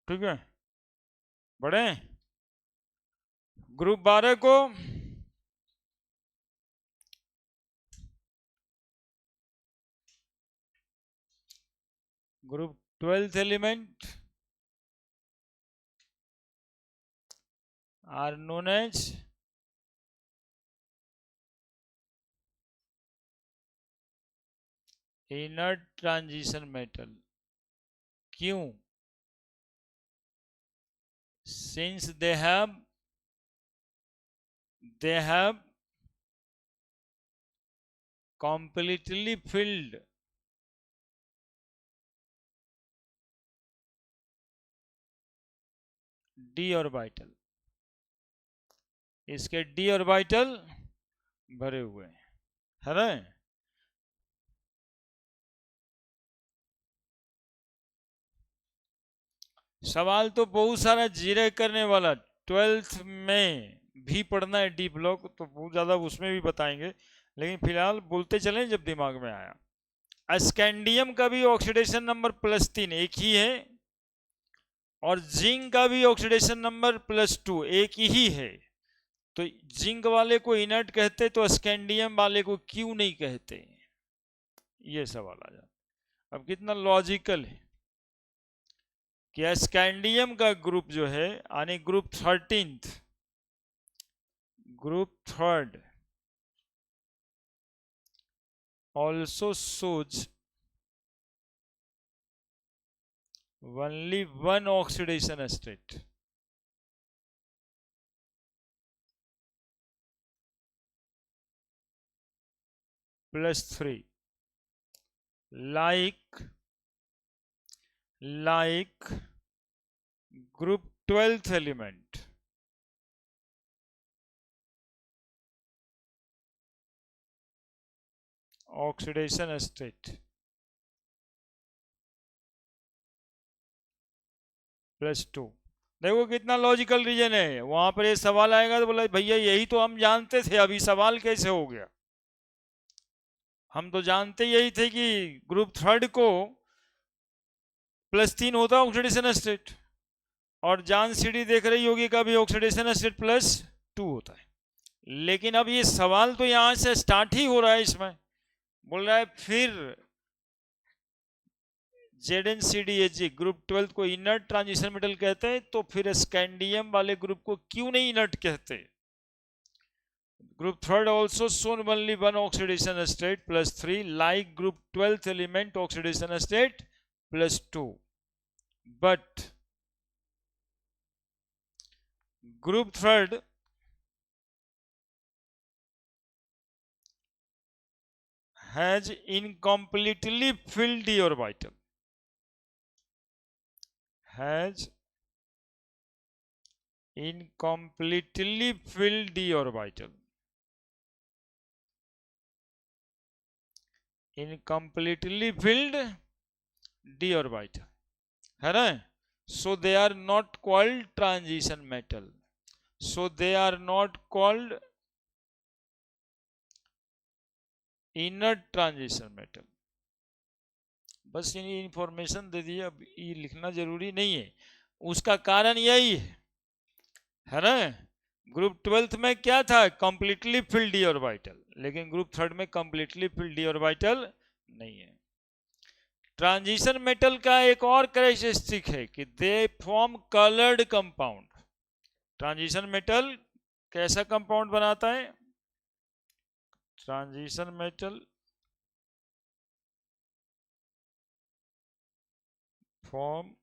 ठीक है, बढ़े। ग्रुप 12 को group 12th element are known as inert transition metal. क्यों? Since they have completely filled d orbital, इसके d ऑर्बिटल भरे हुए हैं, है ना। सवाल तो बहुत सारा जीरे करने वाला 12th में भी पढ़ना है डी ब्लॉक, तो बहुत ज्यादा उसमें भी बताएंगे, लेकिन फिलहाल बोलते चलें जब दिमाग में आया। स्कैंडियम का भी ऑक्सीडेशन नंबर +3 एक ही है, और जिंक का भी ऑक्सीडेशन नंबर +2 एक ही है। तो जिंक वाले को इनर्ट कहते तो स्कैंडियम वाले को क्यों नहीं कहते, ये सवाल आ जाता। अब कितना लॉजिकल है कि स्कैंडियम का ग्रुप जो है, यानी group 13th, group 3rd also shows only one oxidation state, +3, like group 12th element oxidation state +2। देखो कितना लॉजिकल रीजन है। वहां पर ये सवाल आएगा तो बोला भैया यही तो हम जानते थे, अभी सवाल कैसे हो गया। हम तो जानते यही थे कि ग्रुप 3rd को +3 होता है ऑक्सीडेशन स्टेट, और जान सीडी देख रही होगी का भी ऑक्सीडेशन स्टेट +2 होता है। लेकिन अब ये सवाल तो यहां से स्टार्ट ही हो रहा है। इसमें बोल रहा है फिर ZnCdHg ग्रुप 12 को इनर्ट ट्रांजिशन मेटल कहते हैं, तो फिर स्कैंडियम वाले ग्रुप को क्यों नहीं इनर्ट कहते। Group 3rd also shown only one oxidation state +3 like group 12th element oxidation state +2, but group 3rd has incompletely filled d orbital, has incompletely filled d orbital, incompletely filled d orbital, है ना। So they are not called transition metal, so they are not called inert transition metal। बस ये information दे दिए, अब ये लिखना जरूरी नहीं है। उसका कारण यही है ना। ग्रुप 12th में क्या था, कंप्लीटली फिल्ड डी ऑर्बिटल, लेकिन ग्रुप 3rd में कंप्लीटली फिल्ड डी ऑर्बिटल नहीं है। ट्रांजिशन मेटल का एक और कैरेक्टरिस्टिक है कि they form coloured compound. Transition metal कैसा कंपाउंड बनाता है? Transition metal form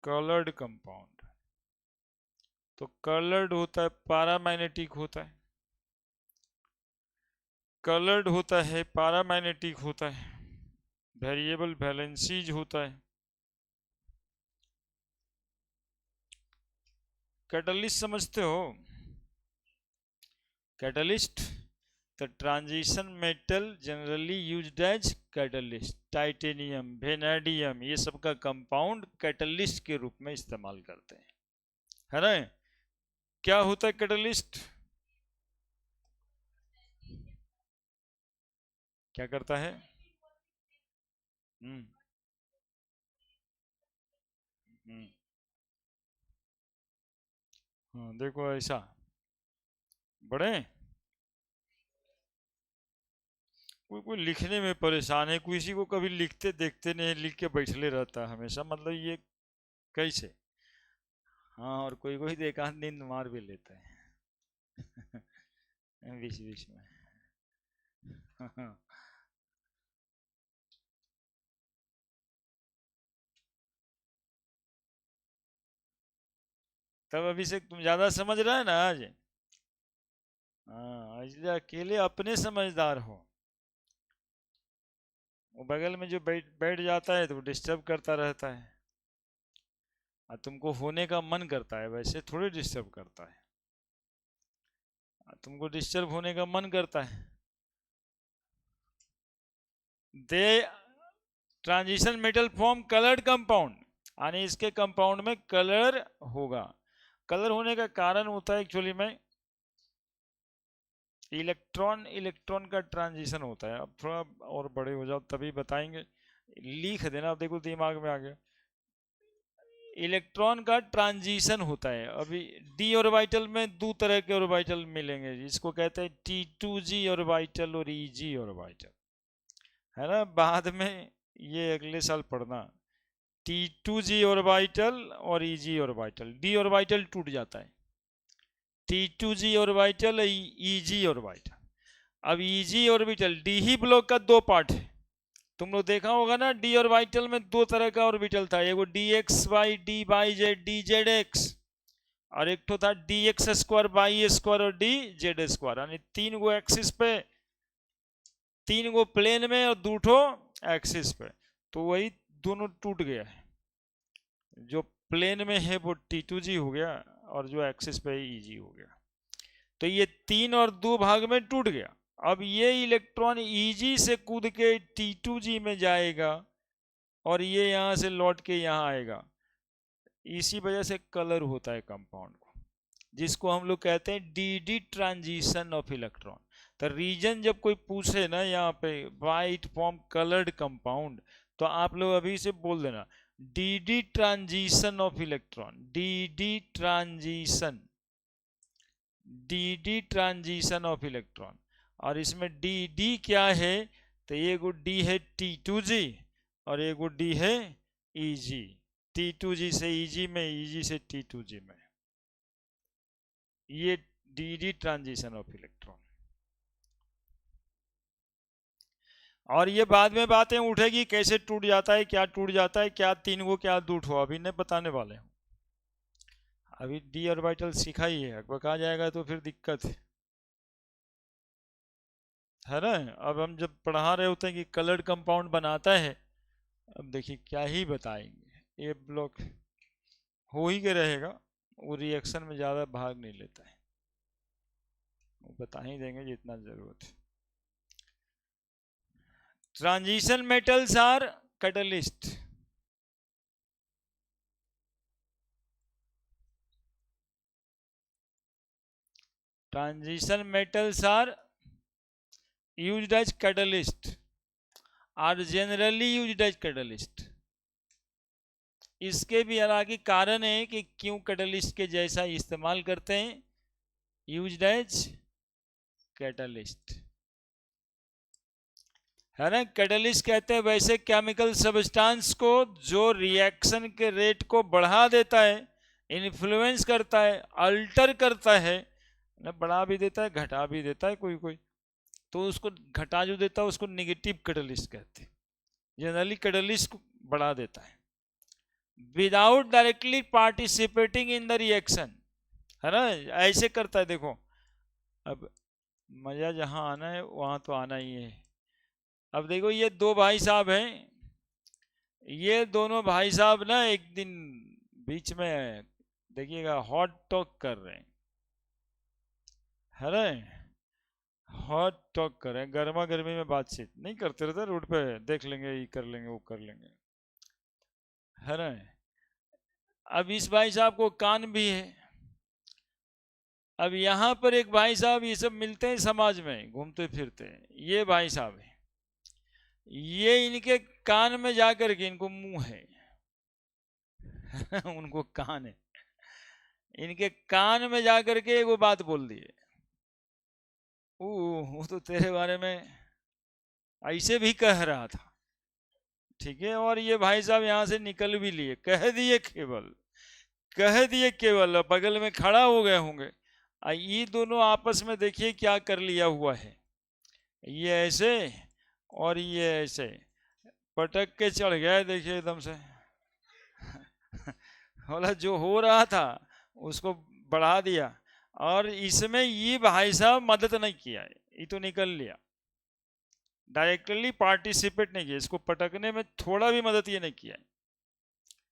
coloured compound. तो कलर्ड होता है, पैरामैग्नेटिक होता है, कलर्ड होता है, पैरामैग्नेटिक होता है, वेरिएबल वैलेंसीज होता है। कैटलिस्ट समझते हो? Catalyst, the transition metal generally used as catalyst. Titanium, vanadium, ये सब का कंपाउंड कैटलिस्ट के रूप में इस्तेमाल करते हैं, है ना? क्या होता है कैटलिस्ट? क्या करता है? हम्म हम्म हाँ, देखो ऐसा बड़े कोई कोई लिखने में परेशान है, किसी को कभी लिखते देखते नहीं, लिख के बैठले रहता है हमेशा, मतलब ये कैसे? हाँ, और कोई कोई तो एकांत नींद मार भी लेता है बीच बीच में। तब अभी से तुम ज्यादा समझ रहा है ना आज। हाँ, इसलिए अकेले अपने समझदार हो, वो बगल में जो बैठ बैठ जाता है तो डिस्टर्ब करता रहता है, और तुमको होने का मन करता है, वैसे थोड़ी डिस्टर्ब करता है, तुमको डिस्टर्ब होने का मन करता है। They transition metal form coloured compound, यानी इसके कंपाउंड में कलर होगा। कलर होने का कारण होता है एक्चुअली में इलेक्ट्रॉन इलेक्ट्रॉन का ट्रांजिशन होता है। अब थोड़ा और बड़े हो जाओ तभी बताएंगे, लिख देना, अब देखो दिमाग में आ गया। इलेक्ट्रॉन का ट्रांजिशन होता है। अभी डी ऑर्बिटल में दो तरह के ऑर्बिटल मिलेंगे, इसको कहते हैं T2G ऑर्बिटल और EG ऑर्बिटल, है ना? बाद में ये अगले साल पढ़ना, T2G ऑर्बिटल और EG ऑर्बिटल। डी ऑर्बिटल टूट जाता है, T2G ऑर्बिटल, EG ऑर्बिटल। अब EG ऑर्बिटल, डी ही ब्लॉक का दो पार्ट है, तुम लोग देखा होगा ना, डी ऑर्बिटल में दो तरह का ऑर्बिटल था, एगो DX/D/Z DZ, और एक तो था DX² और DZ², यानी तीन गो एक्सिस पे, तीन गो प्लेन में और दो ठो एक्सिस पे। तो वही दोनों टूट गया है, जो प्लेन में है वो T2G हो गया, और जो एक्सिस पे है EG हो गया। तो ये तीन और दो भाग में टूट गया। अब ये इलेक्ट्रॉन EG से कूद के T2G में जाएगा, और ये यहां से लौट के यहां आएगा। इसी वजह से कलर होता है कंपाउंड को, जिसको हम लोग कहते हैं DD ट्रांजिशन ऑफ इलेक्ट्रॉन। तो रीजन जब कोई पूछे ना यहाँ पे वाइट फॉर्म कलर्ड कंपाउंड, तो आप लोग अभी से बोल देना DD transition of electron, DD transition, DD transition of electron. और इसमें DD क्या है? तो एगो D है T2G, और एगो D है EG। T2G से EG में, EG से T2G में, ये DD ट्रांजिशन ऑफ इलेक्ट्रॉन। और ये बाद में बातें उठेगी, कैसे टूट जाता है, क्या टूट जाता है, क्या तीन गो क्या दो ठो, अभी नहीं बताने वाले हैं। अभी डी ऑर्बिटल सीखा ही है, बका जाएगा तो फिर दिक्कत है ना? अब हम जब पढ़ा रहे होते हैं कि कलर्ड कंपाउंड बनाता है, अब देखिए क्या ही बताएंगे, ए ब्लॉक हो ही के रहेगा, वो रिएक्शन में ज़्यादा भाग नहीं लेता है, वो बता ही देंगे जितना ज़रूरत है। Transition metals are catalyst. Transition metals are used as catalyst, are generally used as catalyst। इसके भी अलग कारण है कि क्यों कैटलिस्ट के जैसा इस्तेमाल करते हैं, यूज्ड एज कैटलिस्ट। है ना। कैटलिस्ट कहते हैं वैसे केमिकल सब्सटेंस को जो रिएक्शन के रेट को बढ़ा देता है, इन्फ्लुएंस करता है, अल्टर करता है ना, बढ़ा भी देता है घटा भी देता है कोई कोई, तो उसको घटा जो देता है उसको नेगेटिव कैटलिस्ट कहते हैं। जनरली कैटलिस्ट को बढ़ा देता है without directly participating in the reaction, है ना, ऐसे करता है। देखो अब मजा जहां आना है वहां तो आना ही है। अब देखो ये दो भाई साहब हैं, ये दोनों भाई साहब ना एक दिन बीच में देखिएगा हॉट टॉक कर रहे हैं, है ना, हॉट टॉक कर रहे हैं, गर्मा गर्मी में बातचीत नहीं करते रहते रोड पे, देख लेंगे ये कर लेंगे वो कर लेंगे, है ना। अब इस भाई साहब को कान भी है। अब यहाँ पर एक भाई साहब, ये सब मिलते हैं समाज में घूमते फिरते हैं, ये भाई साहब है, ये इनके कान में जाकर के, इनको मुंह है उनको कान है, इनके कान में जाकर के वो बात बोल दिए, वो तो तेरे बारे में ऐसे भी कह रहा था, ठीक है। और ये भाई साहब यहाँ से निकल भी लिए, कह दिए केवल, कह दिए केवल, बगल में खड़ा हो गए होंगे। ये दोनों आपस में देखिए क्या कर लिया हुआ है, ये ऐसे और ये ऐसे पटक के चढ़ गया, देखिए एकदम से बोला जो हो रहा था उसको बढ़ा दिया। और इसमें ये भाई साहब मदद नहीं किया है, ये तो निकल लिया, डायरेक्टली पार्टिसिपेट नहीं किया, इसको पटकने में थोड़ा भी मदद ये नहीं किया है।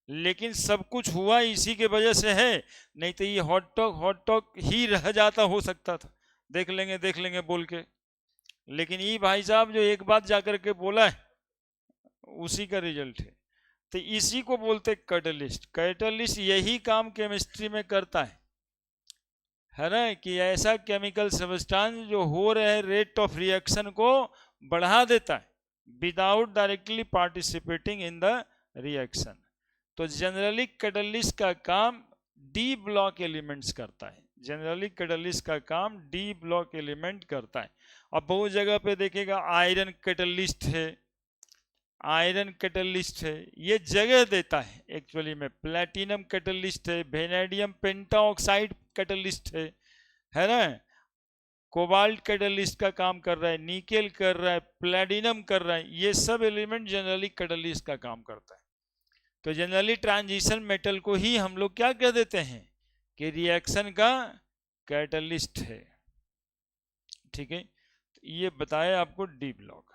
लेकिन सब कुछ हुआ इसी के वजह से है, नहीं तो ये हॉट टॉक ही रह जाता, हो सकता था देख लेंगे बोल के। लेकिन ये भाई साहब जो एक बात जाकर के बोला है उसी का रिजल्ट है। तो इसी को बोलते कैटलिस्ट। कैटलिस्ट यही काम केमिस्ट्री में करता है ना, कि ऐसा केमिकल सब्सटेंस जो हो रहे रेट ऑफ रिएक्शन को बढ़ा देता है without directly participating in the reaction. तो जनरली कैटलिस्ट का काम डी ब्लॉक एलिमेंट्स करता है, जनरली कैटलिस्ट का काम डी ब्लॉक एलिमेंट करता है। अब बहुत जगह पे देखेगा आयरन कैटलिस्ट है, आयरन कैटलिस्ट है, ये जगह देता है एक्चुअली में। प्लेटिनम कैटलिस्ट है, वेनेडियम पेंटाऑक्साइड कैटलिस्ट है ना, कोबाल्ट कैटलिस्ट का काम कर रहा है, निकेल कर रहा है, प्लेटिनम कर रहा है, ये सब एलिमेंट जनरली कैटलिस्ट का काम करता है। तो जनरली ट्रांजिशन मेटल को ही हम लोग क्या कह देते हैं कि रिएक्शन का कैटलिस्ट है, ठीक है। तो ये बताया आपको डी ब्लॉक।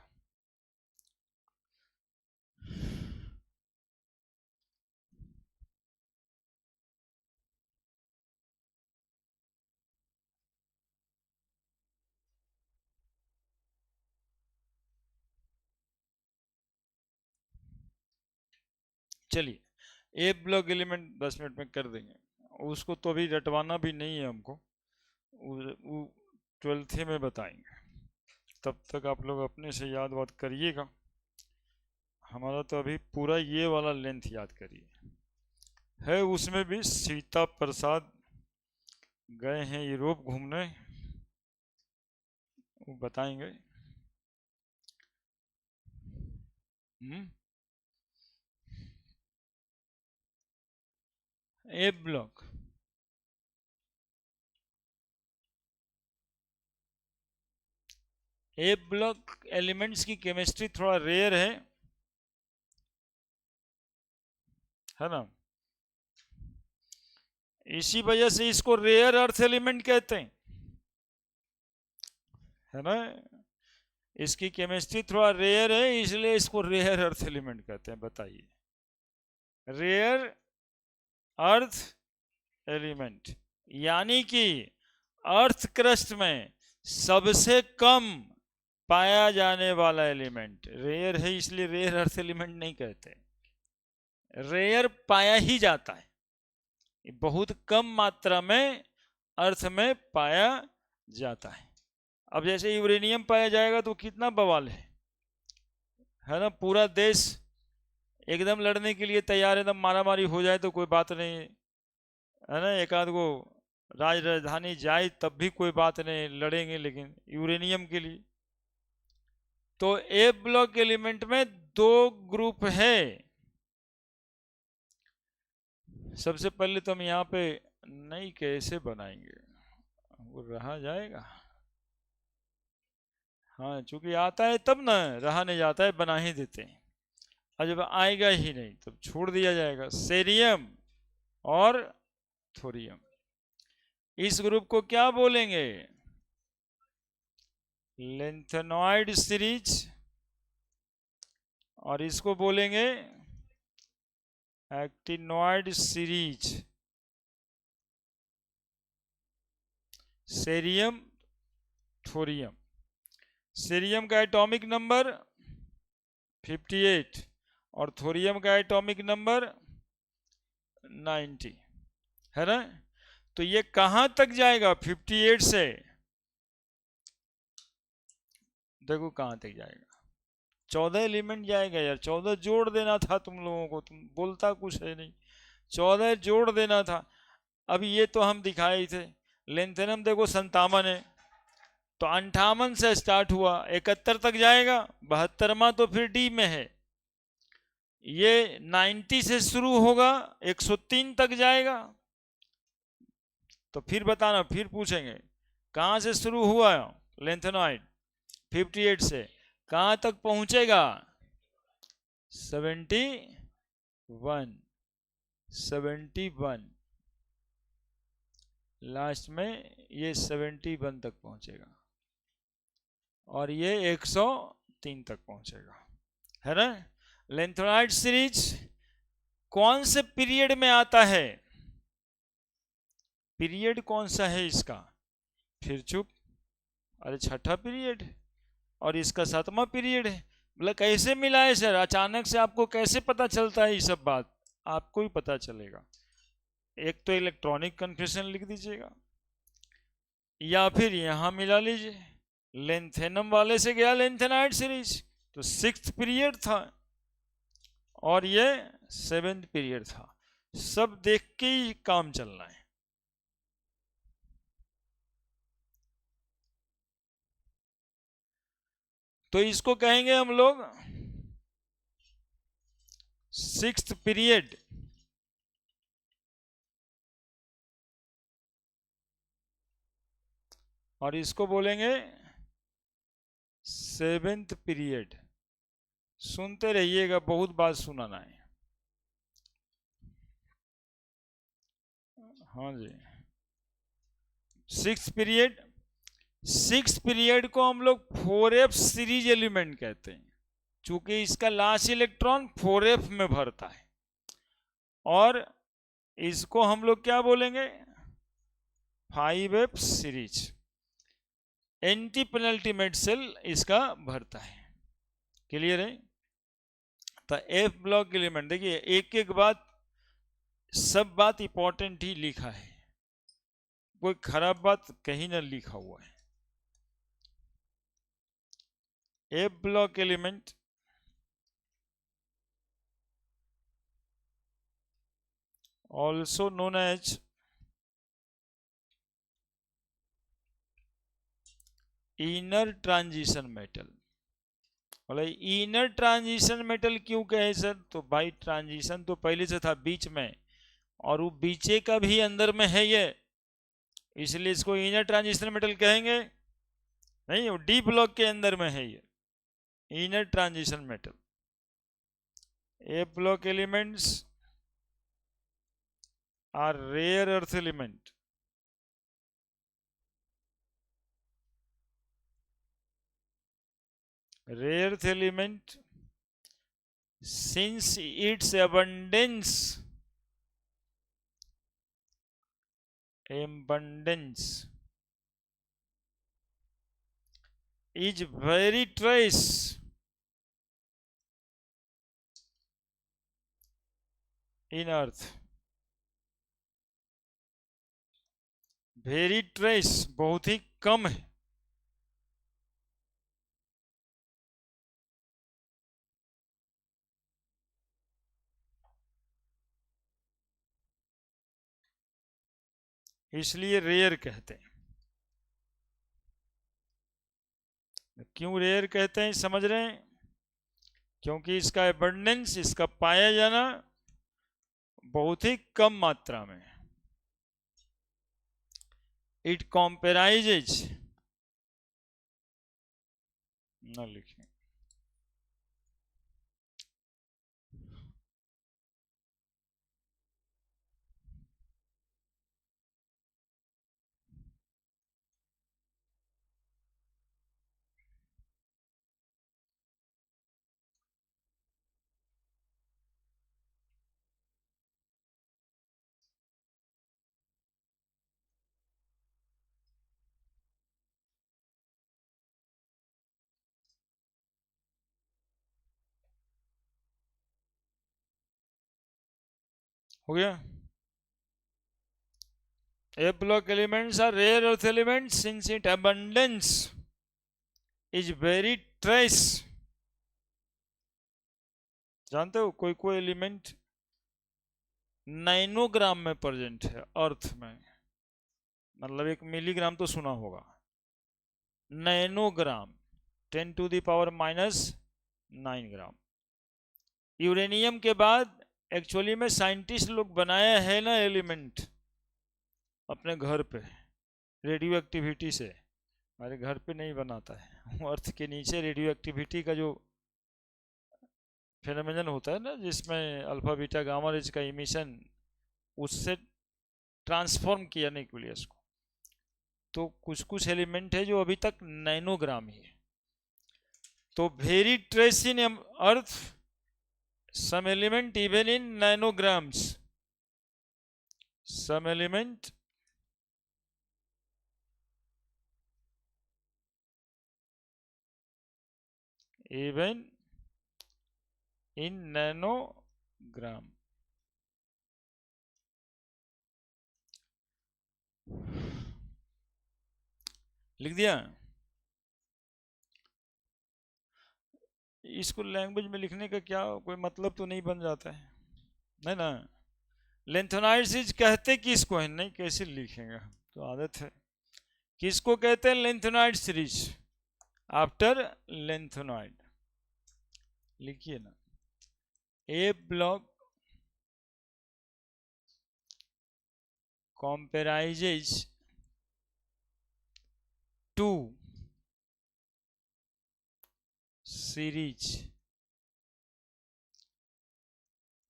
चलिए ए ब्लॉक एलिमेंट 10 मिनट में कर देंगे, उसको तो अभी रटवाना भी नहीं है हमको, वो 12th में बताएंगे। तब तक आप लोग अपने से याद बात करिएगा, हमारा तो अभी पूरा ये वाला लेंथ याद करिए है। उसमें भी सीता प्रसाद गए हैं यूरोप घूमने, वो बताएंगे। ए ब्लॉक, ए ब्लॉक एलिमेंट्स की केमिस्ट्री थोड़ा रेयर है ना, इसी वजह से इसको रेयर अर्थ एलिमेंट कहते हैं, है ना। इसकी केमिस्ट्री थोड़ा रेयर है इसलिए इसको रेयर अर्थ एलिमेंट कहते हैं। बताइए, रेयर अर्थ एलिमेंट यानी कि अर्थ क्रस्ट में सबसे कम पाया जाने वाला एलिमेंट रेयर है, इसलिए रेयर अर्थ एलिमेंट नहीं कहते। रेयर पाया ही जाता है, बहुत कम मात्रा में अर्थ में पाया जाता है। अब जैसे यूरेनियम पाया जाएगा तो कितना बवाल है ना, पूरा देश एकदम लड़ने के लिए तैयार, एकदम मारा मारी हो जाए तो कोई बात नहीं है ना, एक आध को राजधानी जाए तब भी कोई बात नहीं, लड़ेंगे, लेकिन यूरेनियम के लिए तो ए ब्लॉक एलिमेंट में दो ग्रुप है। सबसे पहले तो हम यहाँ पे नहीं कैसे बनाएंगे, वो रहा जाएगा। हाँ चूंकि आता है तब ना, रहा नहीं जाता है, बना ही देते हैं। और जब आएगा ही नहीं तब छोड़ दिया जाएगा। सेरियम और थोरियम, इस ग्रुप को क्या बोलेंगे? Lanthanoid series. और इसको बोलेंगे actinoid series. Cerium thorium. Cerium का एटॉमिक नंबर 58 और थोरियम का एटॉमिक नंबर 90 है ना। तो ये कहां तक जाएगा? 58 से देखो कहां तक जाएगा, 14 एलिमेंट जाएगा यार। 14 जोड़ देना था तुम लोगों को, तुम बोलता कुछ है नहीं। 14 जोड़ देना था। अब ये तो हम दिखाए थे। लेंथेनम देखो 57 है, तो 58 से स्टार्ट हुआ, 71 तक जाएगा। 72वां तो फिर डी में है। ये 90 से शुरू होगा, 103 तक जाएगा। तो फिर बताना, फिर पूछेंगे कहां से शुरू हुआ लेंथेनॉइड? 58 से कहां तक पहुंचेगा? 71। 71 लास्ट में ये 71 तक पहुंचेगा और ये 103 तक पहुंचेगा, है ना। लेंथेनॉइड सीरीज कौन से पीरियड में आता है? पीरियड कौन सा है इसका? फिर चुप, अरे छठा पीरियड और इसका 7वां पीरियड है। मतलब कैसे मिला है सर? अचानक से आपको कैसे पता चलता है? ये सब बात आपको ही पता चलेगा। एक तो इलेक्ट्रॉनिक कन्फ्यूजन लिख दीजिएगा या फिर यहां मिला लीजिए। लेंथेनम वाले से गया लेंथेनाइड सीरीज, तो 6th पीरियड था और ये 7th पीरियड था। सब देख के ही काम चलना है। तो इसको कहेंगे हम लोग 6th पीरियड। और इसको बोलेंगे 7th पीरियड। सुनते रहिएगा, बहुत बात सुनाना है। हाँ जी, 6th पीरियड। 6th पीरियड को हम लोग 4f सीरीज एलिमेंट कहते हैं, चूंकि इसका लास्ट इलेक्ट्रॉन 4f में भरता है। और इसको हम लोग क्या बोलेंगे? 5f series. Anti penultimate shell इसका भरता है। क्लियर है? तो एफ ब्लॉक एलिमेंट देखिए, एक एक बात, सब बात इंपॉर्टेंट ही लिखा है, कोई खराब बात कहीं ना लिखा हुआ है। F block element also known as inner transition metal. बोले इनर ट्रांजिशन मेटल क्यों कहे सर? तो भाई ट्रांजिशन तो पहले से था बीच में, और वो बीचे का भी अंदर में है ये, इसलिए इसको इनर ट्रांजिशन मेटल कहेंगे। नहीं, वो डी ब्लॉक के अंदर में है ये inner transition metal. A block elements are rare earth element. rare earth element since its abundance is very trace in earth। Very trace बहुत ही कम है। इसलिए रेयर कहते हैं। क्यों रेयर कहते हैं समझ रहे हैं? क्योंकि इसका एबंडेंस, इसका पाया जाना बहुत ही कम मात्रा में। इट कॉम्पेराइजेज, न लिखें, हो गया? A block elements are rare earth elements since its abundance is very trace. जानते हो कोई कोई एलिमेंट नैनोग्राम में प्रेजेंट है अर्थ में, मतलब 1 मिलीग्राम तो सुना होगा, नैनोग्राम 10⁻⁻⁹ ग्राम। यूरेनियम के बाद एक्चुअली में साइंटिस्ट लोग बनाया है ना एलिमेंट अपने घर पे रेडियो एक्टिविटी से, हमारे घर पे नहीं बनाता है अर्थ के नीचे रेडियो एक्टिविटी का जो फेनोमेनन होता है ना, जिसमें अल्फा बीटा गामा रेज का इमिशन, उससे ट्रांसफॉर्म किया न्यूक्लियस को। तो कुछ कुछ एलिमेंट है जो अभी तक नैनोग्राम ही है। तो very trace in earth, some element even in nanograms, some element even in nanogram। लिख दिया? इसको लैंग्वेज में लिखने का क्या कोई मतलब तो नहीं बन जाता है, नहीं ना? लेंथेनॉइड सीरीज कहते किसको है, नहीं कैसे लिखेंगे, तो आदत है। किसको कहते हैं लेंथेनॉइड सीरीज? आफ्टर लेंथेनॉइड लिखिए ना, ए block compares 2 series,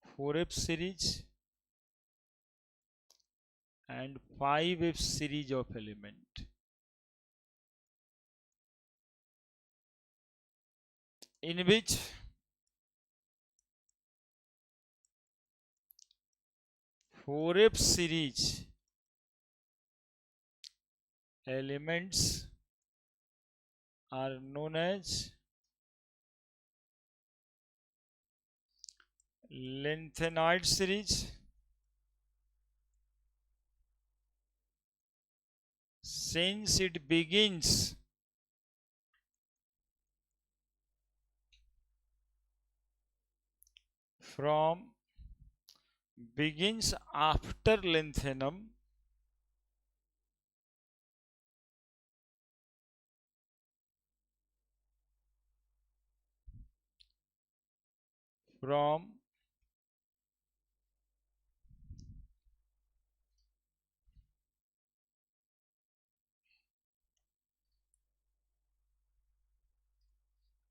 4F series and 5F series of element in which four F series elements are known as lanthanoid series, since it begins after lanthanum from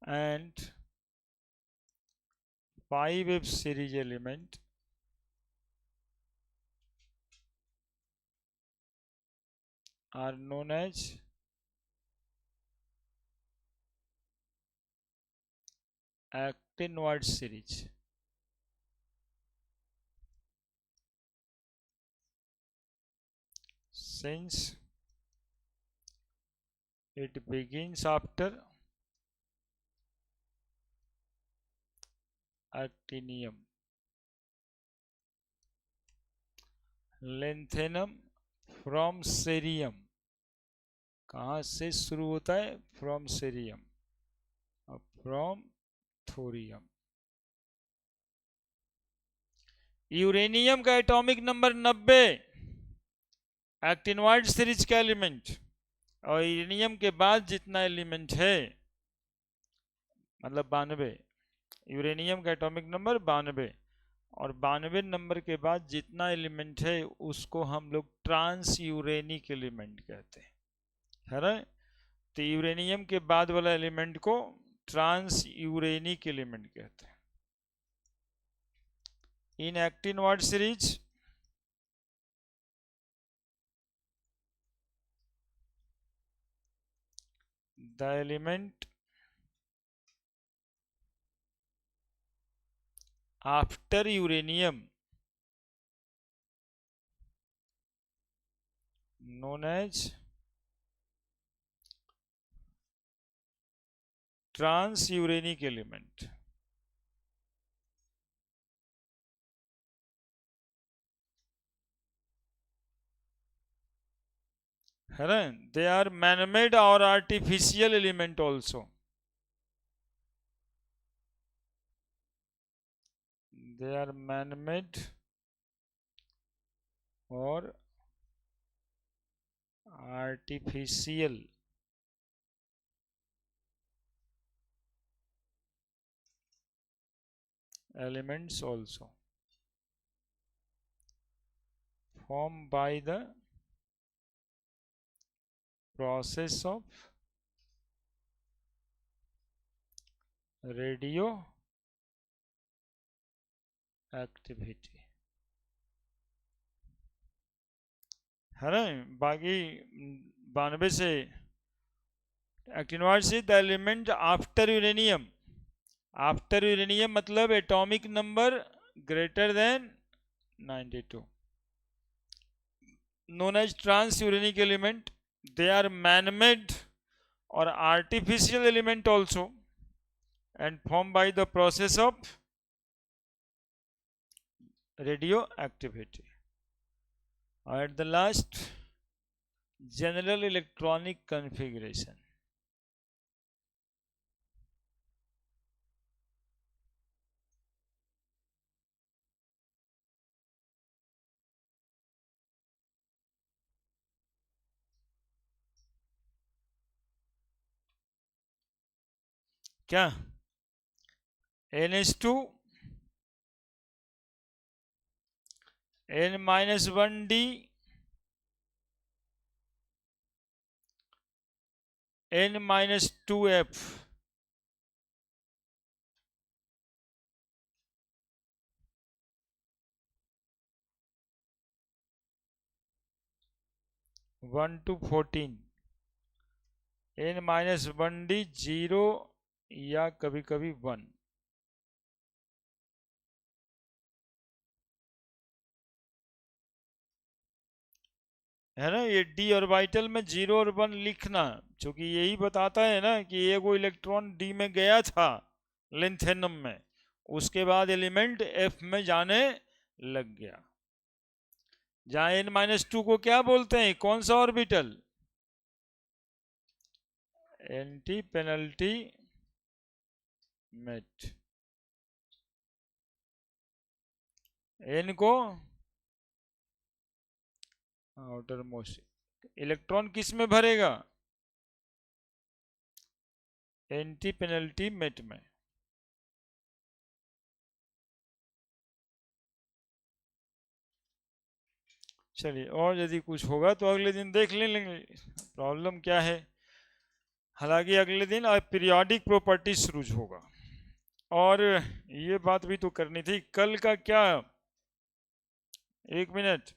and 5F series element are known as actinoid series, since it begins after actinium, lanthanum from cerium। कहाँ से शुरू होता है? From cerium और from thorium. Uranium का atomic number 90, actinoid series का element, और uranium के बाद जितना एलिमेंट है मतलब 92, यूरेनियम का एटॉमिक नंबर 92, और 92 नंबर के बाद जितना एलिमेंट है उसको हम लोग ट्रांस यूरेनिक एलिमेंट कहते हैं, है ना। तो यूरेनियम के बाद वाला एलिमेंट को ट्रांस यूरेनिक एलिमेंट कहते हैं। इन एक्टिनवाड series the element after uranium known as transuranic element, है ना। दे आर मैनमेड और artificial element also, they are manmade और artificial elements also formed by the process of radio activity, है ना। बाकी 92 से एक्टिनवाड से the element after uranium, after uranium मतलब atomic number greater than 92, known as transuranic element. They are man-made or artificial element also and formed by the process of radioactivity. At the last, general electronic configuration. क्या NH2 N-1D N-2F, one two 14, N-1D 0 या कभी कभी 1, है ना। ये D orbital में 0 और 1 लिखना, क्योंकि यही बताता है ना कि ये वो इलेक्ट्रॉन डी में गया था लिंथेनम में, उसके बाद एलिमेंट एफ में जाने लग गया। जहां N-2 को क्या बोलते हैं, कौन सा orbital, antepenultimate, N को आउटर मोस्ट, इलेक्ट्रॉन किस में भरेगा, एंटी पेनल्टी मेट में। चलिए, और यदि कुछ होगा तो अगले दिन देख लेंगे प्रॉब्लम क्या है। हालांकि अगले दिन पीरियोडिक प्रॉपर्टी शुरू होगा। और ये बात भी तो करनी थी, कल का क्या, एक मिनट,